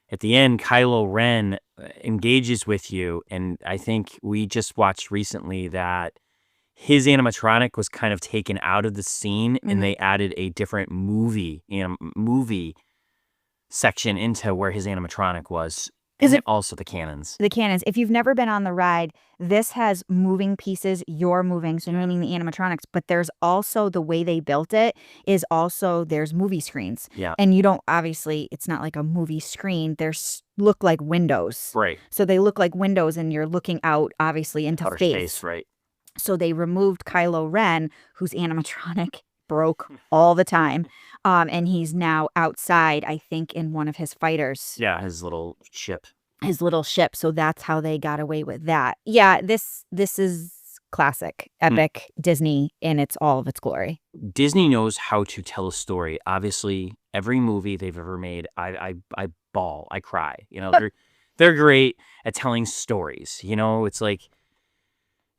at the end, Kylo Ren engages with you, and I think we just watched recently that his animatronic was kind of taken out of the scene, and they added a different movie section into where his animatronic was. Is it also the cannons? The cannons. If you've never been on the ride, this has moving pieces. You're moving, so you're moving the animatronics. But there's also the way they built it is also there's movie screens. Yeah. And you don't, obviously, it's not like a movie screen. Look like windows. Right. So they look like windows, and you're looking out, obviously, into Outer space. space, right. So they removed Kylo Ren, whose animatronic broke all the time. And he's now outside, I think, in one of his fighters. Yeah, his little ship. So that's how they got away with that. Yeah, this is classic, epic Disney in all of its glory. Disney knows how to tell a story. Obviously, every movie they've ever made, I bawl, I cry. You know, they're great at telling stories. You know, it's like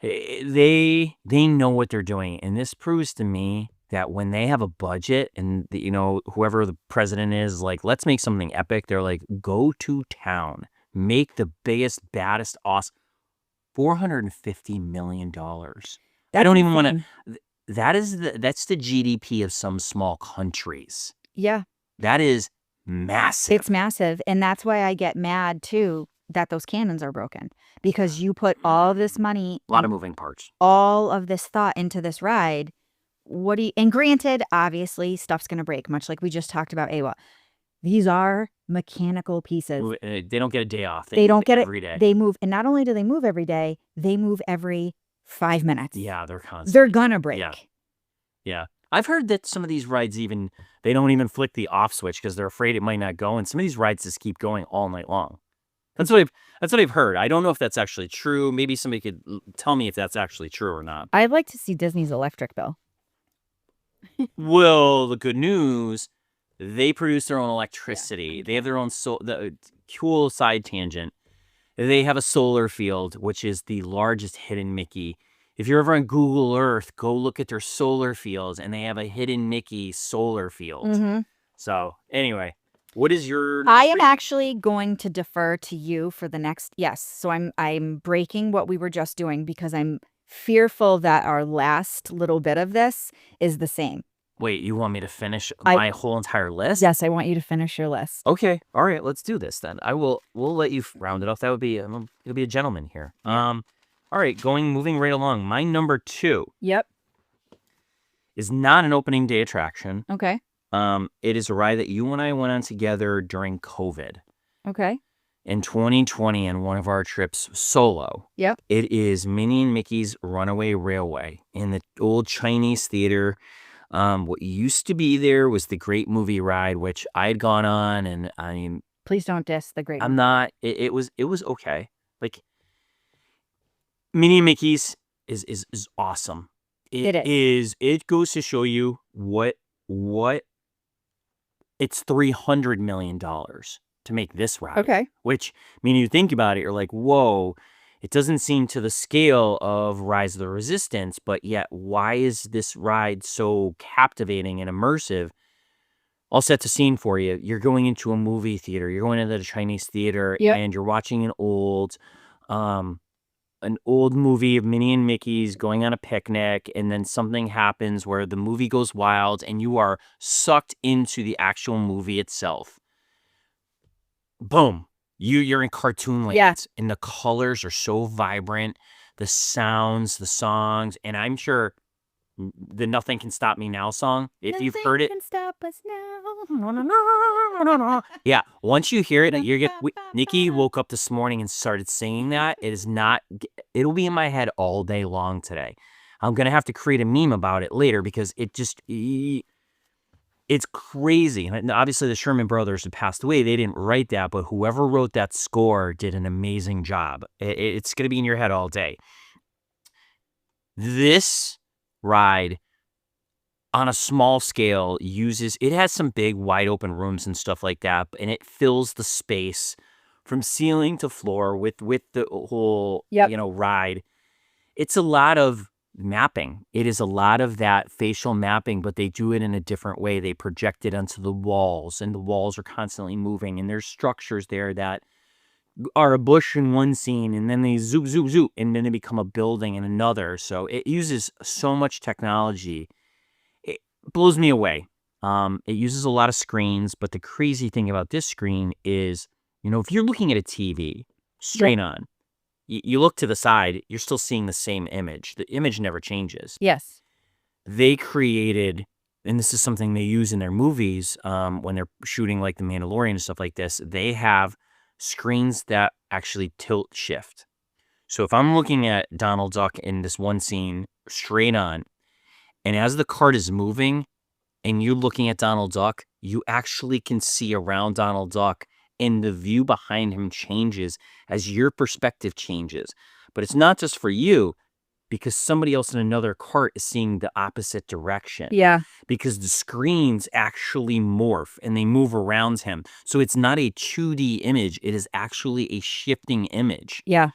they know what they're doing, and this proves to me that when they have a budget and whoever the president is like, let's make something epic, they're like, go to town, make the biggest, baddest, awesome. $450 million. I don't even want to. That's the GDP of some small countries. Yeah, that is massive. It's massive, and that's why I get mad too that those cannons are broken, because you put all this money, a lot of moving parts, all of this thought into this ride. And granted, obviously, stuff's going to break, much like we just talked about AWA. These are mechanical pieces. They don't get a day off. They don't get it every day. They move. And not only do they move every day, they move every 5 minutes. Yeah, they're constant. They're going to break. Yeah. I've heard that some of these rides they don't even flick the off switch because they're afraid it might not go. And some of these rides just keep going all night long. That's what I've heard. I don't know if that's actually true. Maybe somebody could tell me if that's actually true or not. I'd like to see Disney's electric bill. Well, the good news, they produce their own electricity. Yeah. They have their own cool side tangent. They have a solar field, which is the largest hidden Mickey. If you're ever on Google Earth, go look at their solar fields, and they have a hidden Mickey solar field. Mm-hmm. So anyway, what is your? I am actually going to defer to you for the next. Yes, so I'm breaking what we were just doing because I'm fearful that our last little bit of this is the same. Wait, you want me to finish my whole entire list? Yes, I want you to finish your list. Okay, all right, let's do this then. We'll let you round it off. That would be it'll be a gentleman here. All right, moving right along. My number 2. Yep. Is not an opening day attraction. Okay. It is a ride that you and I went on together during COVID. Okay. In 2020 on one of our trips solo. Yep. It is Minnie and Mickey's Runaway Railway in the old Chinese theater. What used to be there was the Great Movie Ride, which I had gone on, and I mean, please don't diss the Great. I'm not. It was okay. Like Minnie and Mickey's is awesome. It is. It goes to show you what it's $300 million to make this ride. Okay. Which, I mean, you think about it, you're like, whoa, it doesn't seem to the scale of Rise of the Resistance, but yet why is this ride so captivating and immersive? I'll set the scene for you. You're going into a movie theater. You're going into the Chinese theater, Yep. and you're watching an old movie of Minnie and Mickey's going on a picnic, and then something happens where the movie goes wild, and you are sucked into the actual movie itself. Boom. You're in cartoon land, Yeah. and the colors are so vibrant, the sounds, the songs, and I'm sure the "Nothing Can Stop Me Now" song, if you've heard it. Nothing can stop us now. Yeah, once you hear it, Nikki woke up this morning and started singing that. It'll be in my head all day long today. I'm gonna have to create a meme about it later because it's crazy. And obviously the Sherman brothers had passed away. They didn't write that, but whoever wrote that score did an amazing job. It's gonna be in your head all day. This ride, on a small scale, it has some big wide open rooms and stuff like that, and it fills the space from ceiling to floor with the whole Yep. ride. It's a lot of mapping. It is a lot of that facial mapping, but they do it in a different way. They project it onto the walls, and the walls are constantly moving, and there's structures there that are a bush in one scene, and then they zoop, zoop, zoop, and then they become a building in another. So it uses so much technology. It blows me away. It uses a lot of screens, but the crazy thing about this screen is, if you're looking at a TV straight on, you look to the side, you're still seeing the same image. The image never changes. Yes. They created, and this is something they use in their movies when they're shooting like The Mandalorian and stuff like this, they have screens that actually tilt shift. So if I'm looking at Donald Duck in this one scene straight on, and as the cart is moving and you're looking at Donald Duck, you actually can see around Donald Duck, and the view behind him changes as your perspective changes. But it's not just for you, because somebody else in another cart is seeing the opposite direction. Yeah. Because the screens actually morph and they move around him. So it's not a 2D image. It is actually a shifting image. Yeah.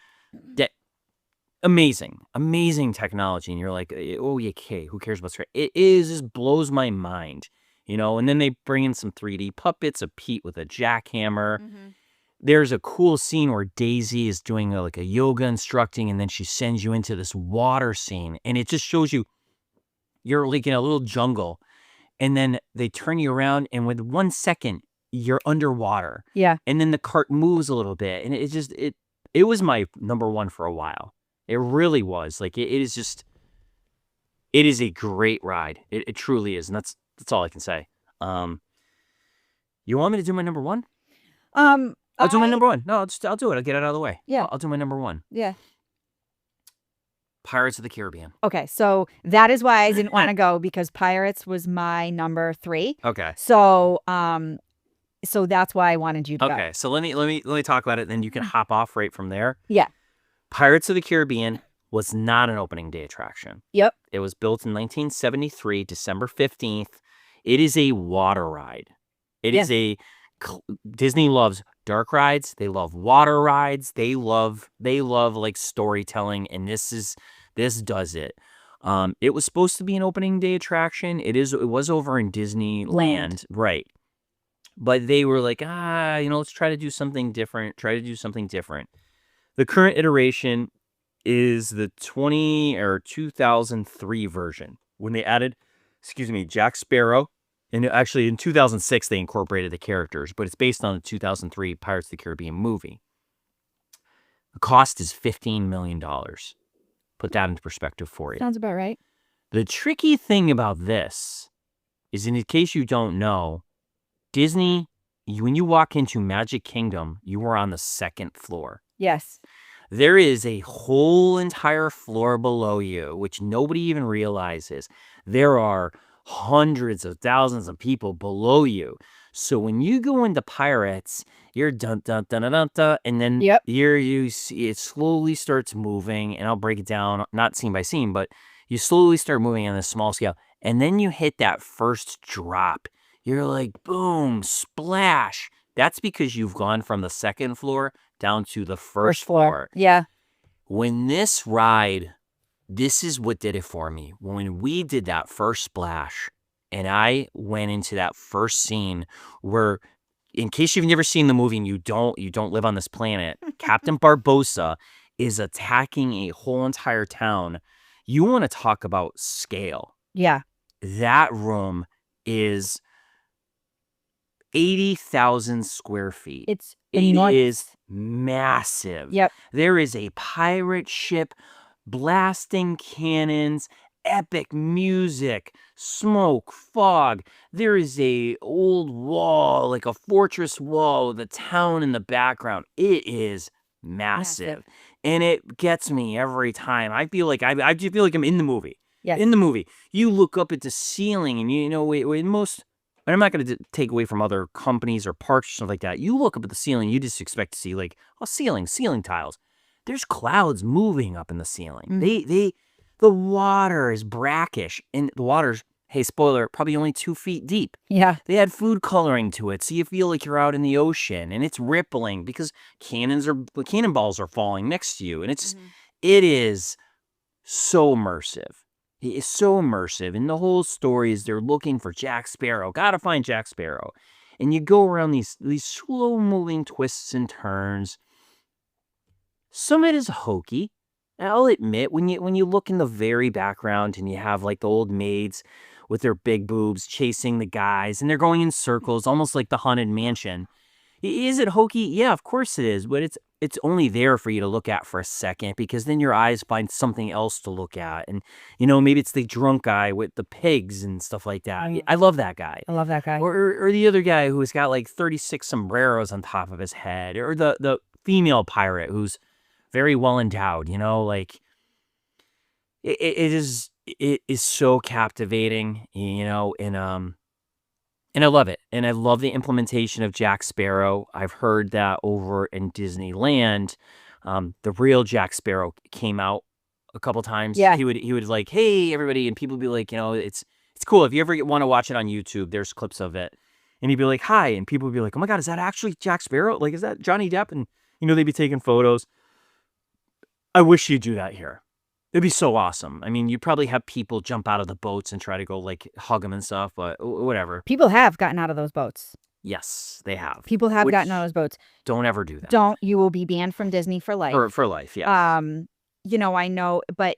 Amazing technology. And you're like, oh, yeah, okay, who cares about screen? It just blows my mind, and then they bring in some 3D puppets of Pete with a jackhammer. Mm-hmm. There's a cool scene where Daisy is doing a yoga instructing, and then she sends you into this water scene, and it just shows you're like in a little jungle, and then they turn you around, and with 1 second, you're underwater. Yeah. And then the cart moves a little bit, and it was my number one for a while. It really was. Like, it is a great ride. It truly is, and that's all I can say. You want me to do my number one? I'll do my number one. No, I'll do it. I'll get it out of the way. Yeah. I'll do my number one. Yeah. Pirates of the Caribbean. Okay, so that is why I didn't want to go, because Pirates was my number 3. Okay. So, so that's why I wanted you to go. Okay, so let me talk about it, and then you can hop off right from there. Yeah. Pirates of the Caribbean was not an opening day attraction. Yep. It was built in 1973, December 15th. It is a water ride. Disney loves dark rides. They love water rides. They love like storytelling, and this does it. It was supposed to be an opening day attraction. It was over in Disneyland, right? But they were like, let's try to do something different. The current iteration is the 2003 version, when they added, Jack Sparrow. And actually, in 2006, they incorporated the characters, but it's based on the 2003 Pirates of the Caribbean movie. The cost is $15 million. Put that into perspective for you. Sounds about right. The tricky thing about this is, in case you don't know, Disney, when you walk into Magic Kingdom, you are on the second floor. Yes. There is a whole entire floor below you, which nobody even realizes. There are hundreds of thousands of people below you. So when you go into Pirates, you're dun dun dun dun dun, dun, and then you see it slowly starts moving, and I'll break it down, not scene by scene, but you slowly start moving on a small scale, and then you hit that first drop. You're like, boom, splash. That's because you've gone from the second floor down to the first floor. Yeah. When this ride, this is what did it for me. When we did that first splash, And I went into that first scene where, in case you've never seen the movie and you don't live on this planet, Captain Barbossa is attacking a whole entire town. You want to talk about scale. Yeah. That room is 80,000 square feet. It's It enormous. is massive. Yep. There is a pirate ship blasting cannons, epic music, smoke, fog. There is a old wall, like a fortress wall with a town in the background. It is massive. And it gets me every time. I feel like I just feel like I'm in the movie. Yes. In the movie. You look up at the ceiling and you know, in most, and I'm not going to take away from other companies or parks or something like that. You look up at the ceiling, you just expect to see like, oh, ceiling tiles. There's clouds moving up in the ceiling. Mhm. The water is brackish, and the water's, hey, spoiler, probably only 2 feet deep. Yeah. They add food coloring to it, so you feel like you're out in the ocean, and it's rippling because cannonballs are falling next to you, and it is so immersive. It is so immersive, and the whole story is they're looking for Jack Sparrow. Gotta find Jack Sparrow, and you go around these slow moving twists and turns. Some of it is hokey. I'll admit, when you look in the very background and you have like the old maids with their big boobs chasing the guys, and they're going in circles, almost like the Haunted Mansion. Is it hokey? Yeah, of course it is, but it's only there for you to look at for a second, because then your eyes find something else to look at. And, maybe it's the drunk guy with the pigs and stuff like that. I love that guy. I love that guy. Or the other guy who's got like 36 sombreros on top of his head. Or the female pirate who's very well endowed, like it is so captivating, and I love it. And I love the implementation of Jack Sparrow. I've heard that over in Disneyland, the real Jack Sparrow came out a couple times. Yeah. He would like, hey, everybody. And people would be like, it's cool. If you ever want to watch it on YouTube, there's clips of it. And he'd be like, hi. And people would be like, oh my God, is that actually Jack Sparrow? Like, is that Johnny Depp? And, they'd be taking photos. I wish you'd do that here. It'd be so awesome. I mean, you'd probably have people jump out of the boats and try to go, like, hug them and stuff, but whatever. People have gotten out of those boats. Yes, they have. People have gotten out of those boats. Don't ever do that. You will be banned from Disney for life. For life, yeah. I know, but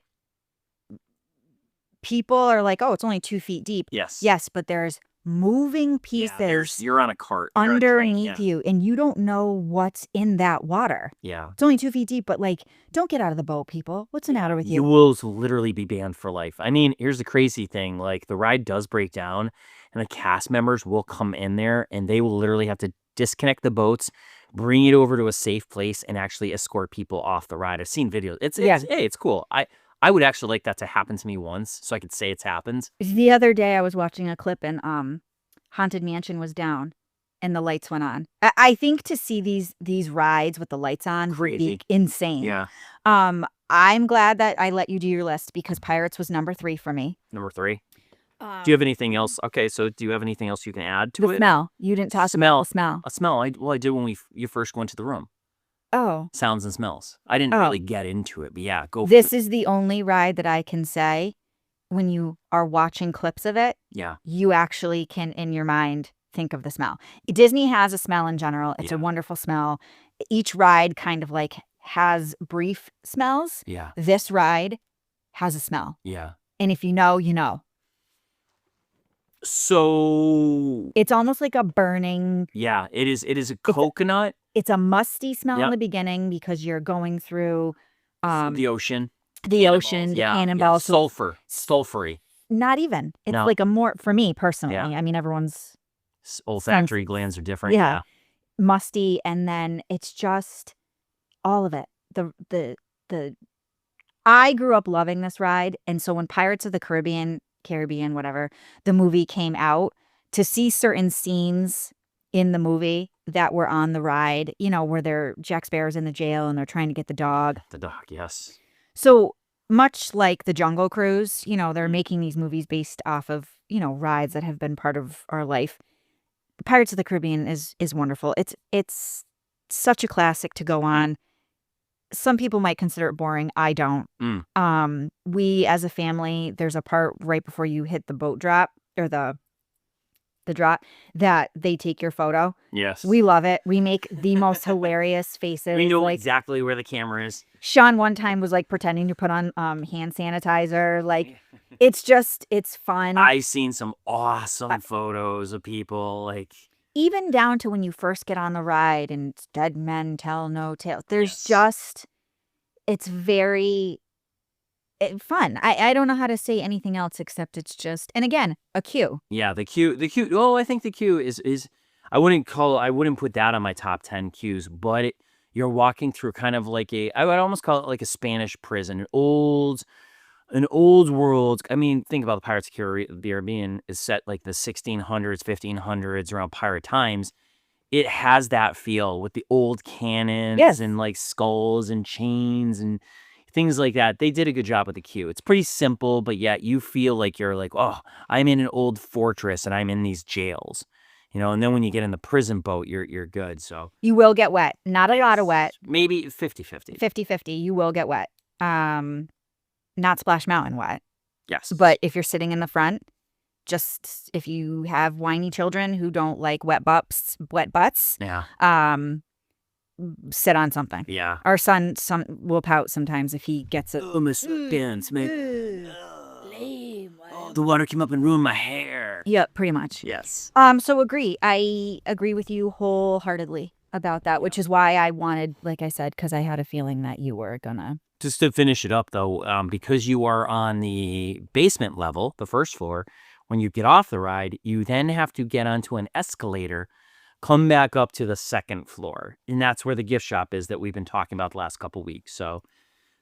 people are like, oh, it's only 2 feet deep. Yes. Yes, but there's moving pieces you're on a cart. underneath you, and you don't know what's in that water. Yeah. It's only 2 feet deep, but like, don't get out of the boat, people. What's the matter with you? You will literally be banned for life. I mean, here's the crazy thing. Like, the ride does break down, and the cast members will come in there, and they will literally have to disconnect the boats, bring it over to a safe place, and actually escort people off the ride. I've seen videos. It's cool. I would actually like that to happen to me once, so I could say it's happened. The other day, I was watching a clip, and Haunted Mansion was down, and the lights went on. I think to see these rides with the lights on would be insane. Yeah. I'm glad that I let you do your list, because Pirates was number 3 for me. Number 3. Do you have anything else? Okay, so do you have anything else you can add to it? The smell. You didn't talk about the smell. A smell. I did when you first went to the room. Oh. Sounds and smells. I didn't really get into it, but yeah, go for it. This is the only ride that I can say, when you are watching clips of it, yeah, you actually can, in your mind, think of the smell. Disney has a smell in general. It's a wonderful smell. Each ride kind of like has brief smells. Yeah. This ride has a smell. Yeah. And if you know, you know. So it's almost like a burning. Yeah, it is a coconut. It's a musty smell in the beginning, because you're going through the ocean. Cannonballs. Sulfury. Not even. It's like a more, for me personally. Yeah. I mean, everyone's olfactory glands are different. Yeah. Musty, and then it's just all of it. I grew up loving this ride, and so when Pirates of the Caribbean, whatever, the movie came out, to see certain scenes in the movie that were on the ride, where Jack Sparrow's in the jail and they're trying to get the dog. The dog, yes. So much like the Jungle Cruise, they're making these movies based off of, rides that have been part of our life. Pirates of the Caribbean is wonderful. It's such a classic to go on. Some people might consider it boring. I don't. We, as a family, there's a part right before you hit the boat drop, or the drop, that they take your photo. Yes. We love it. We make the most hilarious faces. We know like, exactly where the camera is. Shawn one time was like pretending to put on hand sanitizer. Like, it's fun. I've seen some awesome photos of people, like, even down to when you first get on the ride and it's dead men tell no tales. There's Yes. it's very fun. I don't know how to say anything else except it's just, and again, a queue. yeah, the queue. Oh, I think the queue is. I wouldn't put that on my top 10 queues, but you're walking through kind of like I would almost call it like a Spanish prison, an old world. I mean, think about the Pirates of the Caribbean is set like the 1600s, 1500s, around pirate times. It has that feel with the old cannons Yes. and like skulls and chains and things like that. They did a good job with the queue. It's pretty simple, but yet you feel like you're like, oh, I'm in an old fortress and I'm in these jails, and then when you get in the prison boat, you're good. So You will get wet. Not a lot of wet. maybe 50-50. 50-50. You will get wet. Not Splash Mountain wet. Yes. But if you're sitting in the front, just if you have whiny children who don't like wet butts, yeah. Sit on something. Yeah. Our son will pout sometimes if he gets it. Oh, my sweatpants, man. Oh, the water came up and ruined my hair. Yeah, pretty much. Yes. So agree. I agree with you wholeheartedly about that, which is why I wanted, like I said, because I had a feeling that you were gonna. Just to finish it up, though, because you are on the basement level, the first floor, when you get off the ride, you then have to get onto an escalator, come back up to the second floor. And that's where the gift shop is that we've been talking about the last couple weeks. So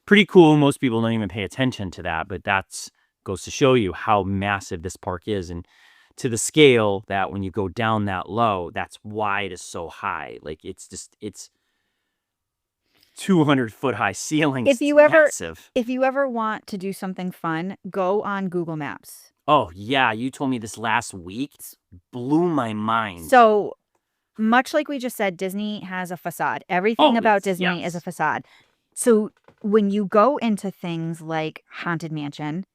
pretty cool. Most people don't even pay attention to that, but that's goes to show you how massive this park is. And to the scale that when you go down that low, that's why it is so high. Like, it's 200-foot high ceilings. If you ever massive. If you ever want to do something fun, go on Google Maps. Oh, yeah. You told me this last week. It blew my mind. So much like we just said, Disney has a facade. Everything about Disney is a facade. So when you go into things like Haunted Mansion,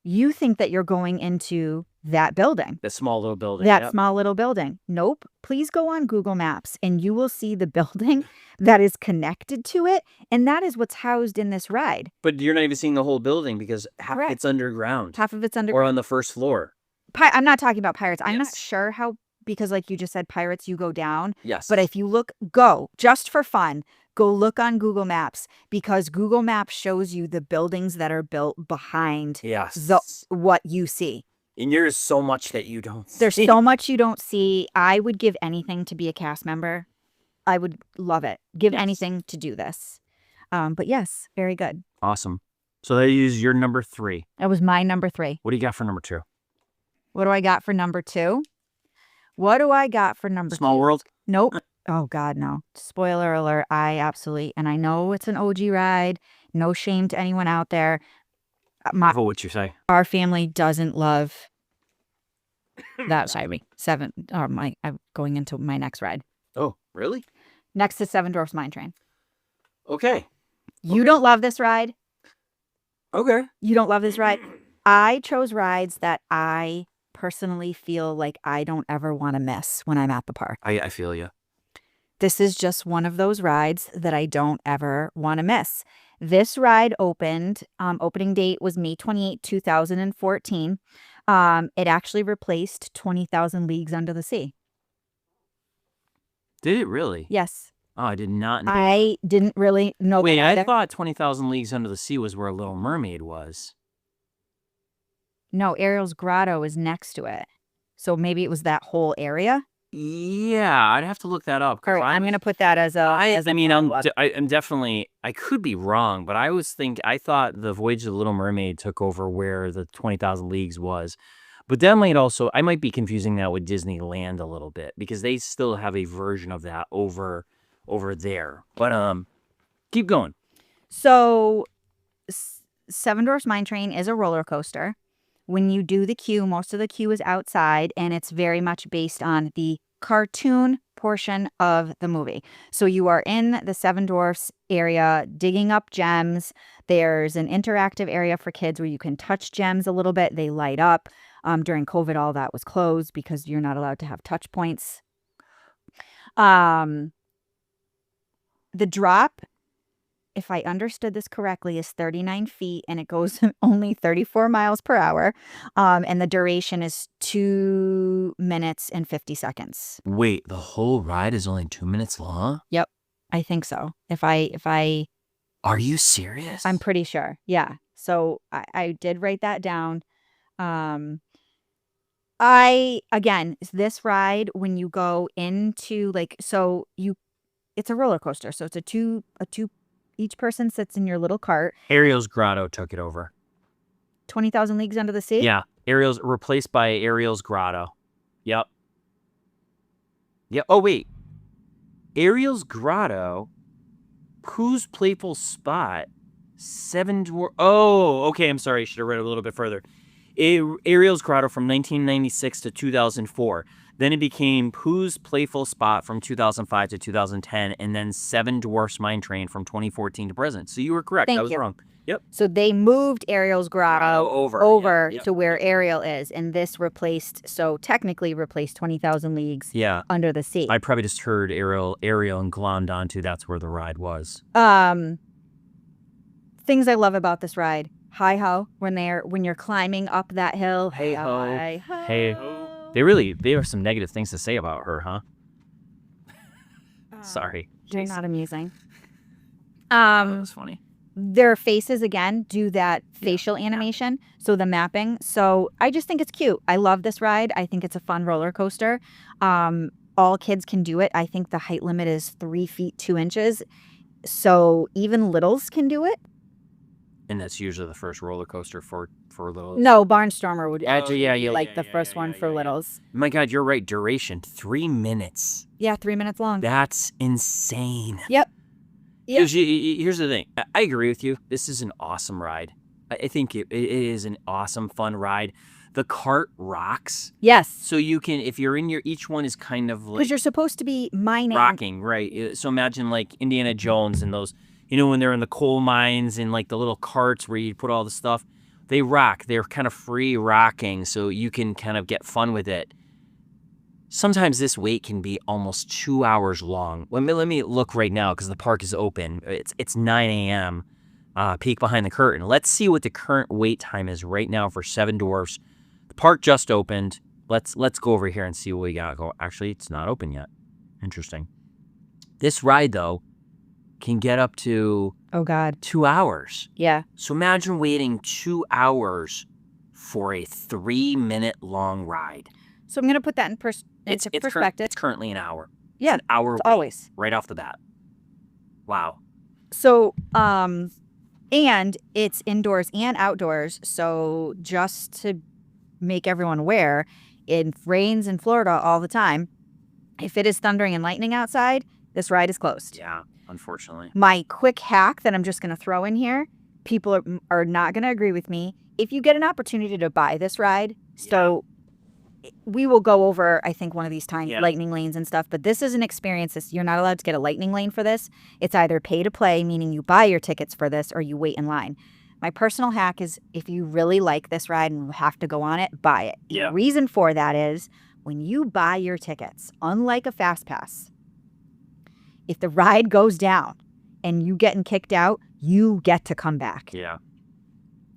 you think that you're going into that building. The small little building. That small little building. Nope. Please go on Google Maps and you will see the building that is connected to it. And that is what's housed in this ride. But you're not even seeing the whole building because half of it's underground. Half of it's Or on the first floor. I'm not talking about Pirates. I'm not Yes. sure how, because like you just said, Pirates, you go down. Yes. But if you go just for fun, go look on Google Maps, because Google Maps shows you the buildings that are built behind what you see. And there's so much that you don't see. There's so much you don't see. I would give anything to be a cast member. I would love it. Give anything to do this. But yes, very good. Awesome. So that is your number 3. That was my number 3. What do you got for number 2? What do I got for number 2? What do I got for number Small 2? World? Nope. Oh, God, no. Spoiler alert. And I know it's an OG ride. No shame to anyone out there. Careful what you say. Our family doesn't love that side of me. I'm going into my next ride. Oh, really? Next to Seven Dwarfs Mine Train. Okay. You don't love this ride? Okay. You don't love this ride? I chose rides that I personally feel like I don't ever want to miss when I'm at the park. I feel you. This is just one of those rides that I don't ever want to miss. This ride opened, opening date was May 28, 2014. It actually replaced 20,000 Leagues Under the Sea. Did it really? Yes. Oh, I did not know. I didn't really know. Wait, I thought 20,000 Leagues Under the Sea was where Little Mermaid was. No, Ariel's Grotto is next to it. So maybe it was that whole area. Yeah, I'd have to look that up. I'm going to put that as a. I'm definitely. I could be wrong, but I thought the Voyage of the Little Mermaid took over where the 20,000 Leagues was, but that I might be confusing that with Disneyland a little bit because they still have a version of that over there. But keep going. So, Seven Dwarfs Mine Train is a roller coaster. When you do the queue, most of the queue is outside, and it's very much based on the cartoon portion of the movie. So you are in the Seven Dwarfs area digging up gems. There's an interactive area for kids where you can touch gems a little bit. They light up. During COVID, all that was closed because you're not allowed to have touch points. The drop, if I understood this correctly, is 39 feet and it goes only 34 miles per hour. And the duration is 2 minutes and 50 seconds. Wait, the whole ride is only 2 minutes long? Yep, I think so. If I Are you serious? I'm pretty sure. Yeah. So I did write that down. Again, this ride, when you go into it's a roller coaster. So it's a two, each person sits in your little cart. Ariel's Grotto took it over. 20,000 Leagues Under the Sea? Yeah. Ariel's replaced by Ariel's Grotto. Yep. Oh, wait. Ariel's Grotto, Pooh's Playful Spot, Oh, okay. I'm sorry. I should have read a little bit further. Ariel's Grotto from 1996 to 2004. Then it became Pooh's Playful Spot from 2005 to 2010, and then Seven Dwarfs Mine Train from 2014 to present. So you were correct. Thank I was you. wrong. Yep. So they moved Ariel's Grotto over Yep. to where Ariel is, and this technically replaced 20,000 Leagues Under the Sea. I probably just heard Ariel and glommed onto that's where the ride was. Things I love about this ride. Hi-ho, when you're climbing up that hill. Hey-ho. Hi-ho. Hey-ho. They have some negative things to say about her, huh? Sorry. They're not amusing. That was funny. Their faces, again, do that facial animation, so the mapping. So I just think it's cute. I love this ride. I think it's a fun roller coaster. All kids can do it. I think the height limit is 3 feet 2 inches. So even littles can do it. And that's usually the first roller coaster for littles. No, Barnstormer would actually, like the first one for littles. My God, you're right. Duration, 3 minutes. Yeah, 3 minutes long. That's insane. Yep. Here's the thing. I agree with you. This is an awesome ride. I think it is an awesome, fun ride. The cart rocks. Yes. So you can, if you're in each one is kind of like... Because you're supposed to be mining. Rocking, right. So imagine like Indiana Jones and those, when they're in the coal mines and like the little carts where you put all the stuff. They rock. They're kind of free rocking, so you can kind of get fun with it. Sometimes this wait can be almost 2 hours long. Let me look right now because the park is open. It's 9 a.m. Peek behind the curtain. Let's see what the current wait time is right now for Seven Dwarfs. The park just opened. Let's go over here and see what we got. Actually, it's not open yet. Interesting. This ride though can get up to 2 hours. Yeah. So imagine waiting 2 hours for a 3-minute long ride. So I'm going to put that in perspective. It's currently an hour. Yeah, it's an hour always. Right off the bat. Wow. So, and it's indoors and outdoors. So just to make everyone aware, it rains in Florida all the time. If it is thundering and lightning outside, this ride is closed. Yeah, unfortunately. My quick hack that I'm just going to throw in here, people are not going to agree with me. If you get an opportunity to buy this ride, so we will go over, I think, one of these times, lightning lanes and stuff, but this is an experience. You're not allowed to get a lightning lane for this. It's either pay to play, meaning you buy your tickets for this, or you wait in line. My personal hack is if you really like this ride and you have to go on it, buy it. Yeah. The reason for that is when you buy your tickets, unlike a Fast Pass, if the ride goes down and you getting kicked out, you get to come back. Yeah.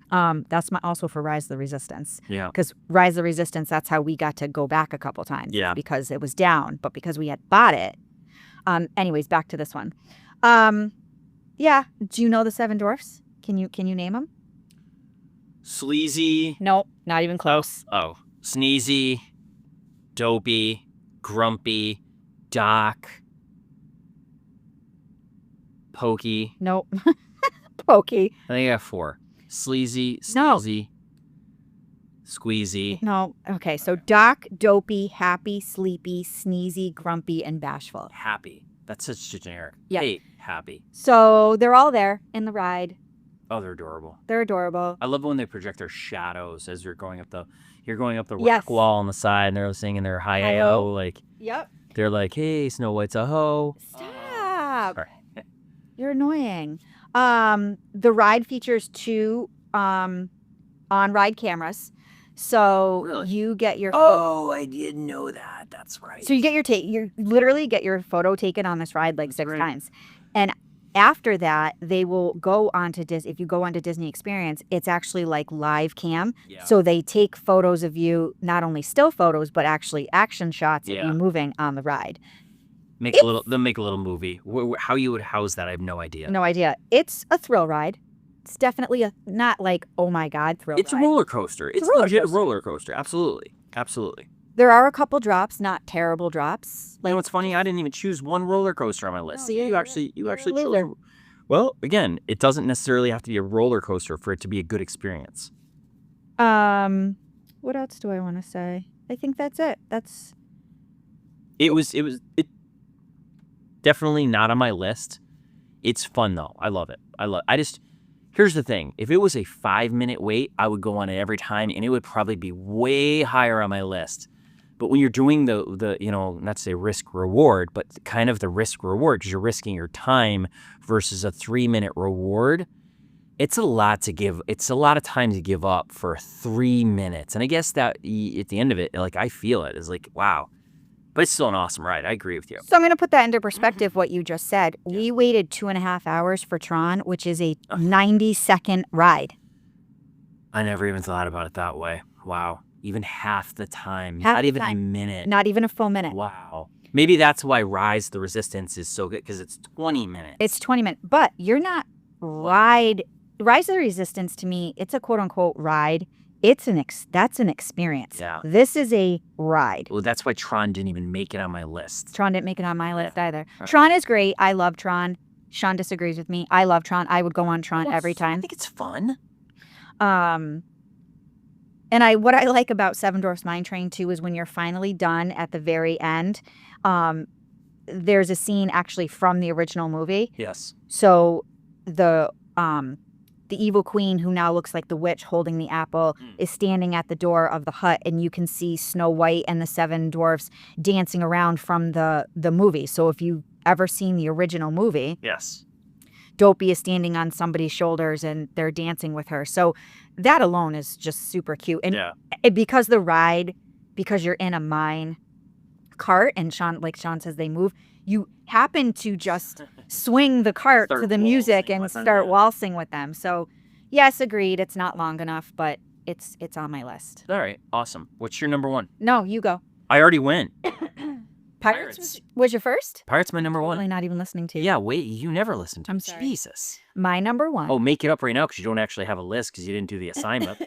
That's also for Rise of the Resistance. Yeah. Because Rise of the Resistance, that's how we got to go back a couple times. Yeah. Because it was down, but because we had bought it. Anyways, back to this one. Yeah. Do you know the Seven Dwarfs? Can you name them? Sleazy. Nope, not even close. Oh. Sneezy. Dopey. Grumpy. Doc. Pokey. Nope. Pokey. I think I got 4. Sleazy, No. Sneezy, Squeezy. No. Okay, so Doc, Dopey, Happy, Sleepy, Sneezy, Grumpy, and Bashful. Happy. That's such a generic. Yeah. Hey, Happy. So they're all there in the ride. Oh, they're adorable. They're adorable. I love when they project their shadows as you're going up the rock Yes. wall on the side, and they're singing their hi-ho. Hi-ho. Like, Yep. they're like, hey, Snow White's a hoe. Stop. Sorry. You're annoying. The ride features 2 on-ride cameras. So Really? you get your Oh, I didn't know that. That's right. So you get you literally get your photo taken on this ride like 6 times. And after that, they will go onto if you go onto Disney Experience, it's actually like live cam. Yeah. So they take photos of you, not only still photos, but actually action shots of you moving on the ride. They'll make a little movie. How you would house that, I have no idea. No idea. It's a thrill ride. It's definitely not like, oh my God, thrill It's ride. a roller coaster. It's a legit roller coaster. Absolutely. Absolutely. There are a couple drops, not terrible drops. You know what's funny? I didn't even choose one roller coaster on my list. No, See, you actually chose. Well, again, it doesn't necessarily have to be a roller coaster for it to be a good experience. What else do I want to say? I think that's it. It was definitely not on my list. It's fun though. I love it. Here's the thing. If it was a 5-minute wait, I would go on it every time and it would probably be way higher on my list. But when you're doing the not to say risk reward, but kind of the risk reward, because you're risking your time versus a 3-minute reward, it's a lot to give. It's a lot of time to give up for 3 minutes. And I guess that at the end of it, like I feel it is like, wow. But it's still an awesome ride. I agree with you. So I'm going to put that into perspective, what you just said. We waited 2.5 hours for Tron, which is a 90-second ride. I never even thought about it that way. Wow. Even half the time. Not even a minute. Not even a full minute. Wow. Maybe that's why Rise the Resistance is so good, because it's 20 minutes. It's 20 minutes. But you're not Rise the Resistance, to me, it's a quote-unquote ride. That's an experience. Yeah. This is a ride. Well, that's why Tron didn't even make it on my list. Tron didn't make it on my list either. Tron is great. I love Tron. Shawn disagrees with me. I love Tron. I would go on Tron every time. I think it's fun. And what I like about Seven Dwarfs Mine Train too is when you're finally done at the very end, there's a scene actually from the original movie. Yes. So the evil queen, who now looks like the witch holding the apple, is standing at the door of the hut, and you can see Snow White and the 7 dwarfs dancing around from the movie. So if you've ever seen the original movie, yes, Dopey is standing on somebody's shoulders and they're dancing with her. So that alone is just super cute. And because you're in a mine cart, and Shawn says they move, you happen to just swing the cart to the music and start waltzing with them. So yes, agreed. It's not long enough, but it's on my list. All right. Awesome. What's your number one? No, you go. I already went. Pirates was your first? Pirates my number one. Really not even listening to you. Yeah, wait, you never listened to me. I'm sorry. Jesus. My number one. Oh, make it up right now because you don't actually have a list because you didn't do the assignment.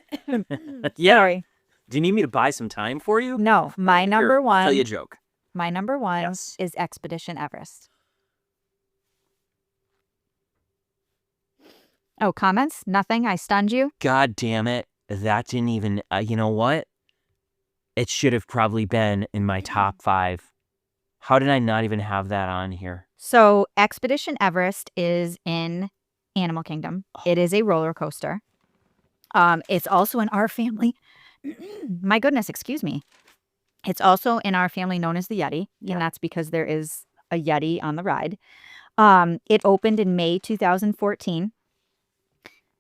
Sorry. Do you need me to buy some time for you? No, my number one. I'll tell you a joke. My number one is Expedition Everest. Oh, comments? Nothing? I stunned you? God damn it. That didn't even, you know what? It should have probably been in my top 5. How did I not even have that on here? So Expedition Everest is in Animal Kingdom. It is a roller coaster. It's also in our family. My goodness, excuse me. It's also in our family known as the Yeti, and that's because there is a Yeti on the ride. It opened in May 2014.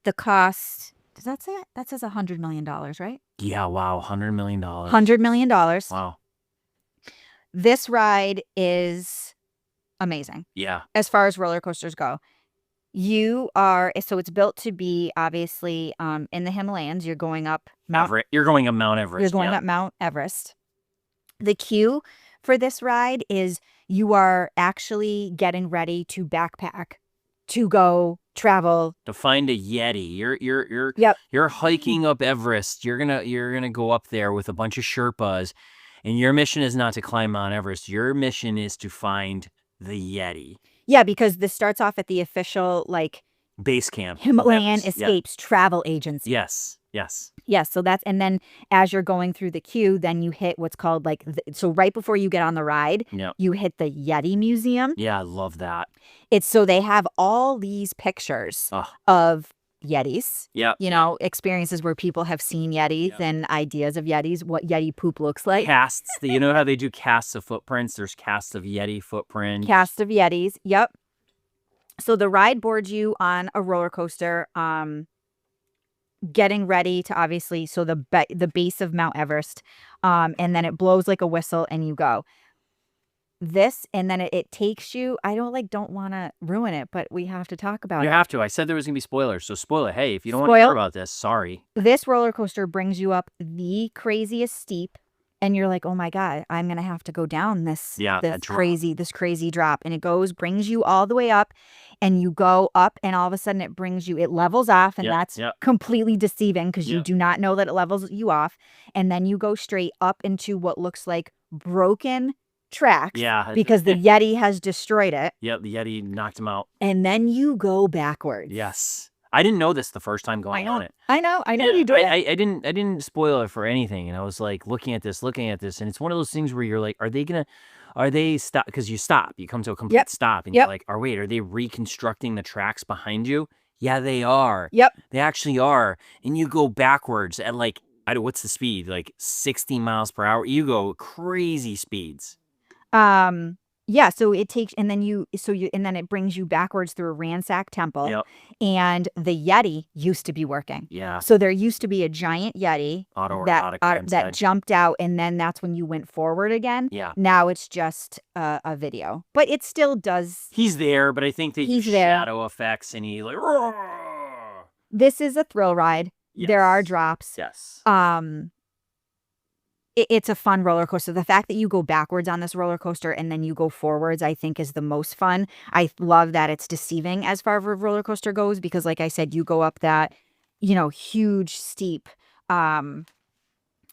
The cost, does that say it? That says $100 million, right? Yeah, wow, $100 million. $100 million. Wow. This ride is amazing. Yeah. As far as roller coasters go. So it's built to be obviously in the Himalayas. You're going up You're going up Mount Everest. You're going up Mount Everest. The queue for this ride is you are actually getting ready to backpack to go travel to find a Yeti. You're hiking up Everest. You're gonna go up there with a bunch of Sherpas, and your mission is not to climb Mount Everest. Your mission is to find the Yeti. Yeah, because this starts off at the official base camp Himalayan Escapes travel agency. Yes. So and then as you're going through the queue, then you hit what's called so right before you get on the ride, you hit the Yeti Museum. Yeah, I love that. So they have all these pictures of Yetis. Yeah. Experiences where people have seen Yetis and ideas of Yetis, what Yeti poop looks like. Casts. You know how they do casts of footprints? There's casts of Yeti footprints. Cast of Yetis. Yep. So the ride boards you on a roller coaster. getting ready to obviously, so the base of Mount Everest, and then it blows like a whistle and you go. This, and then it takes you, I don't want to ruin it, but we have to talk about You it. have to. I said there was going to be spoilers, so spoil it. Hey, if you don't want to Spoil. hear about this, sorry. This roller coaster brings you up the craziest steep, and you're like, "Oh my God, I'm gonna have to go down this Yeah, that drop. this crazy drop." And it brings you all the way up, and you go up, and all of a sudden it levels off, and Yep, that's yep. completely deceiving because you Yep. do not know that it levels you off. And then you go straight up into what looks like broken tracks Yeah. because the Yeti has destroyed it. Yep, the Yeti knocked him out. And then you go backwards. Yes. I didn't know this the first time going on it. I know Yeah, you do it. I didn't spoil it for anything, and I was like looking at this, and it's one of those things where you're like, are they stop? Because you stop, you come to a complete Yep. stop, and Yep. you're like, are they reconstructing the tracks behind you? Yeah, they are. Yep. They actually are, and you go backwards at like, what's the speed? Like 60 miles per hour. You go crazy speeds. Yeah, so it takes, and then and then it brings you backwards through a ransacked temple. Yep. And the Yeti used to be working. Yeah. So there used to be a giant Yeti that jumped out, and then that's when you went forward again. Yeah. Now it's just a video, but it still does. He's there, but I think they He's use there. shadow effects, and he like. Roar! This is a thrill ride. Yes. There are drops. Yes. It's a fun roller coaster. The fact that you go backwards on this roller coaster and then you go forwards, I think, is the most fun. I love that it's deceiving as far as a roller coaster goes because, like I said, you go up that, huge steep, and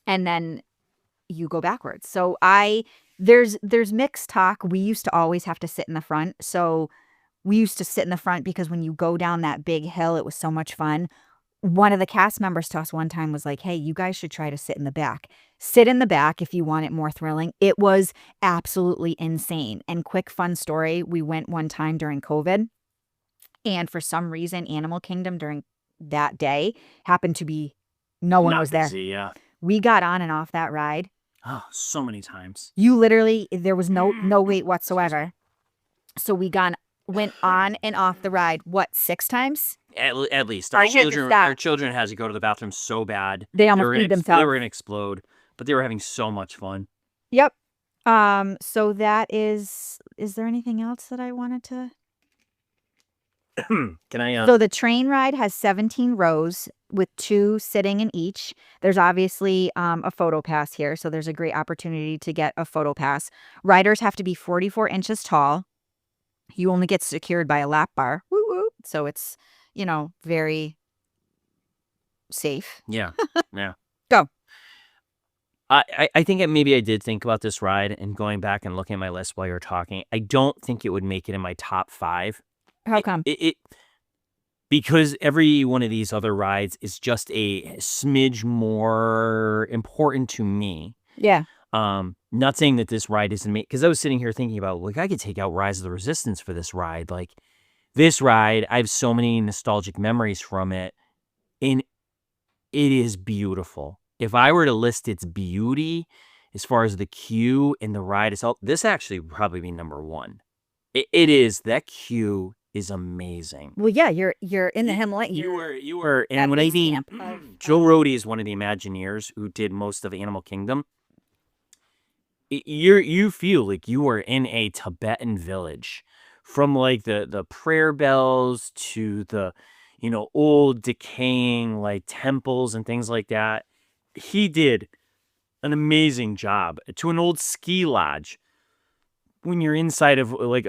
then you go backwards. So there's mixed talk. We used to always have to sit in the front. So we used to sit in the front because when you go down that big hill, it was so much fun. One of the cast members to us one time was like, "Hey, you guys should try to sit in the back. Sit in the back if you want it more thrilling." It was absolutely insane. And quick fun story, we went one time during COVID, and for some reason, Animal Kingdom during that day happened to be no one was there. Busy, yeah. We got on and off that ride. Oh, so many times. You literally, there was no wait whatsoever. So we went on and off the ride, 6 times? At least. I had to stop. Our children had to go to the bathroom so bad. They almost peed themselves. They were going to explode, but they were having so much fun. Yep. So that is there anything else that I wanted to? Can I? So the train ride has 17 rows with 2 sitting in each. There's obviously a photo pass here, so there's a great opportunity to get a photo pass. Riders have to be 44 inches tall. You only get secured by a lap bar. Woo woo. So it's, very safe. Yeah. Yeah. Go. I think maybe I did think about this ride, and going back and looking at my list while you were talking, I don't think it would make it in my top 5. How come? Because every one of these other rides is just a smidge more important to me. Yeah. Not saying that this ride isn't me, because I was sitting here thinking about, like, I could take out Rise of the Resistance for this ride. Like, this ride, I have so many nostalgic memories from it, and it is beautiful. If I were to list its beauty as far as the queue and the ride itself, this actually would probably be number 1. It is. That queue is amazing. Well, yeah, you're in the Himalaya. You were, and when I mean, Joe Rohde is one of the Imagineers who did most of Animal Kingdom. You feel like you are in a Tibetan village, from like the prayer bells to the old decaying like temples and things like that. He did an amazing job. To an old ski lodge, when you're inside of like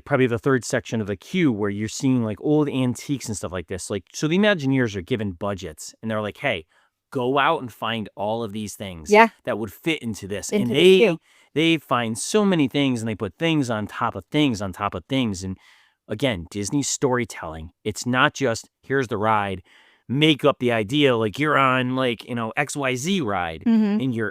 probably the 3rd section of the queue, where you're seeing like old antiques and stuff like this. Like, so the Imagineers are given budgets, and they're like, "Hey, go out and find all of these things that would fit into this." And they find so many things, and they put things on top of things on top of things. And again, Disney's storytelling. It's not just, here's the ride, make up the idea like you're on like, XYZ ride, and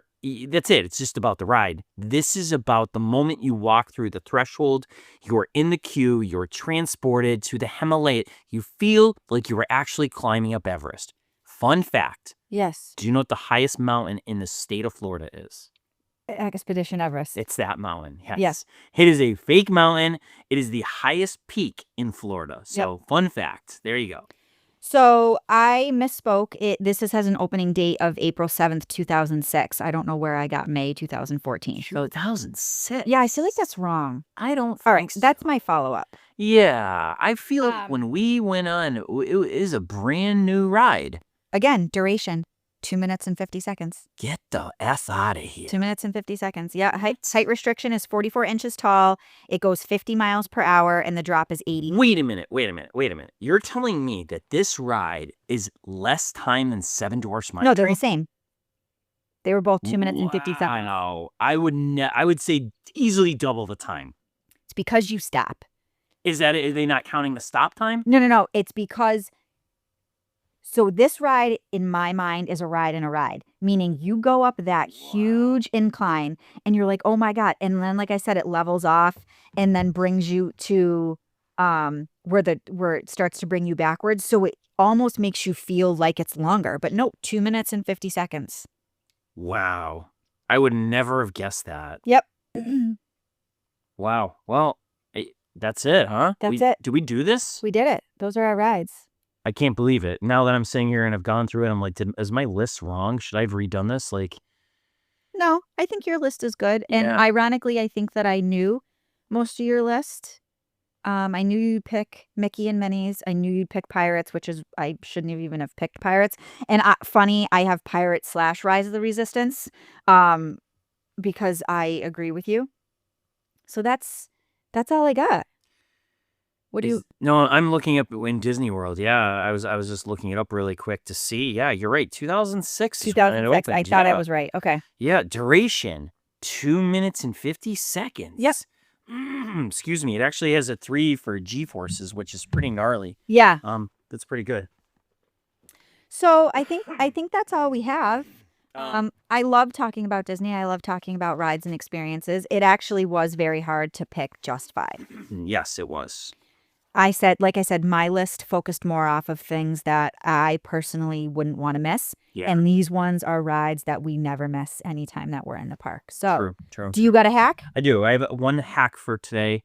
that's it. It's just about the ride. This is about the moment you walk through the threshold, you're in the queue, you're transported to the Himalaya. You feel like you were actually climbing up Everest. Fun fact. Yes. Do you know what the highest mountain in the state of Florida is? Expedition Everest. It's that mountain. Yes. Yes. It is a fake mountain. It is the highest peak in Florida. So, Fun fact. There you go. So I misspoke. This has an opening date of April 7th, 2006. I don't know where I got May 2014. So 2006. yeah, I feel like that's wrong. I don't All think right, so. that's my follow-up. Yeah, I feel like when we went on, it is a brand new ride. Again, duration, 2 minutes and 50 seconds. Get the F out of here. 2 minutes and 50 seconds. Yeah, height restriction is 44 inches tall. It goes 50 miles per hour, and the drop is 80. Wait a minute. You're telling me that this ride is less time than Seven Dwarfs Mine No, they're Train? the same. They were both 2 minutes and 50 seconds. Wow. I would say easily double the time. It's because you stop. Are they not counting the stop time? No. It's because... So this ride, in my mind, is a ride in a ride, meaning you go up that huge incline and you're like, oh my God. And then, like I said, it levels off and then brings you to where it starts to bring you backwards. So it almost makes you feel like it's longer. But no, 2 minutes and 50 seconds. Wow. I would never have guessed that. Yep. Wow. Well, that's it, huh? That's it. Did we do this? We did it. Those are our rides. I can't believe it. Now that I'm sitting here and I've gone through it, I'm like, is my list wrong? Should I have redone this? Like, No, I think your list is good. And Yeah. ironically, I think that I knew most of your list. I knew you'd pick Mickey and Minnie's. I knew you'd pick Pirates, which is, I shouldn't have even have picked Pirates. And funny, I have Pirates / Rise of the Resistance, because I agree with you. So that's all I got. What do you? No, I'm looking up in Disney World. Yeah, I was just looking it up really quick to see. Yeah, you're right. 2006. is when it 2006. I opened. thought I Yeah. was right. Okay. Yeah, duration 2 minutes and 50 seconds. Yep. Excuse me. It actually has a 3 for G-forces, which is pretty gnarly. Yeah. That's pretty good. So I think that's all we have. I love talking about Disney. I love talking about rides and experiences. It actually was very hard to pick just 5. Yes, it was. Like I said, my list focused more off of things that I personally wouldn't want to miss. Yeah. And these ones are rides that we never miss anytime that we're in the park. So True. do you got a hack? I do. I have one hack for today.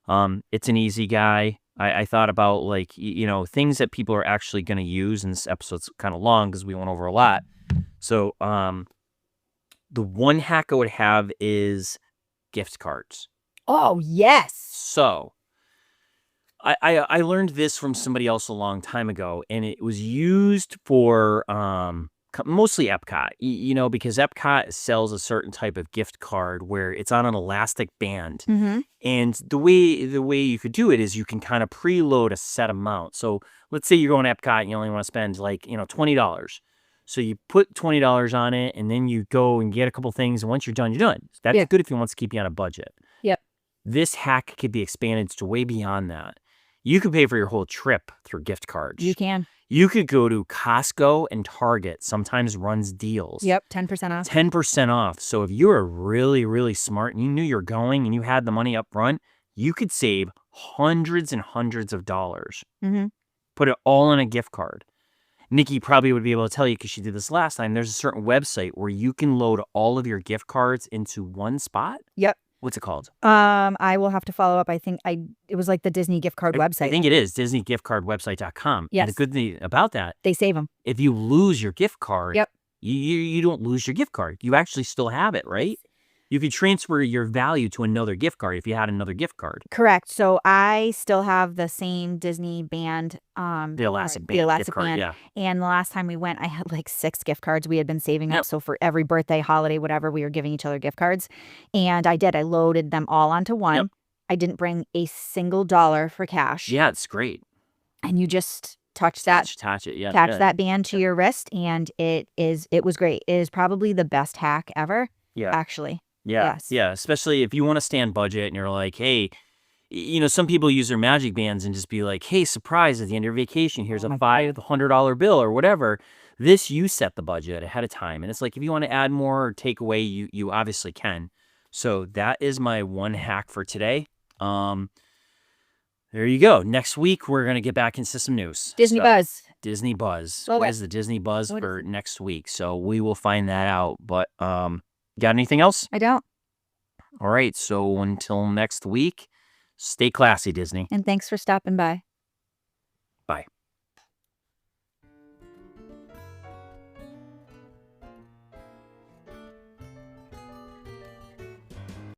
It's an easy guy. I thought about, like, things that people are actually going to use, and this episode's kind of long because we went over a lot. So the one hack I would have is gift cards. Oh, yes. So I learned this from somebody else a long time ago, and it was used for mostly Epcot, because Epcot sells a certain type of gift card where it's on an elastic band. Mm-hmm. And the way you could do it is you can kind of preload a set amount. So let's say you're going to Epcot and you only want to spend $20. So you put $20 on it, and then you go and get a couple things, and once you're done, you're done. That's good if you want to keep you on a budget. Yep. This hack could be expanded to way beyond that. You could pay for your whole trip through gift cards. You can. You could go to Costco and Target, sometimes runs deals. Yep, 10% off. 10% off. So if you were really, really smart and you knew you're going and you had the money up front, you could save hundreds and hundreds of dollars. Mm-hmm. Put it all in a gift card. Nikki probably would be able to tell you because she did this last time. There's a certain website where you can load all of your gift cards into one spot. Yep. What's it called? I will have to follow up. I think it was like the Disney gift card website. I think it is DisneyGiftCardWebsite.com. Yes. And the good thing about that, they save them. if you lose your gift card, Yep. you don't lose your gift card. You actually still have it, right? You could transfer your value to another gift card if you had another gift card. Correct. So I still have the same Disney band, The elastic band. the elastic gift card, band. yeah. And the last time we went, I had like 6 gift cards we had been saving up. So for every birthday, holiday, whatever, we were giving each other gift cards. And I loaded them all onto one. Yep. I didn't bring a single dollar for cash. Yeah, it's great. And you just touch that. Attach it, yeah. Attach that band to your wrist, and it was great. It is probably the best hack ever. Yeah. Actually. Yeah. Yes. Yeah. Especially if you want to stay on budget and you're like, hey, some people use their magic bands and just be like, hey, surprise, at the end of your vacation, here's a $500 bill or whatever. This, you set the budget ahead of time. And it's like, if you want to add more or take away, you obviously can. So that is my one hack for today. There you go. Next week, we're going to get back into some news. Disney Buzz. Disney Buzz. Love What it. is the Disney Buzz What for next week? So we will find that out. But got anything else? I don't. All right. So until next week, stay classy, Disney. And thanks for stopping by. Bye.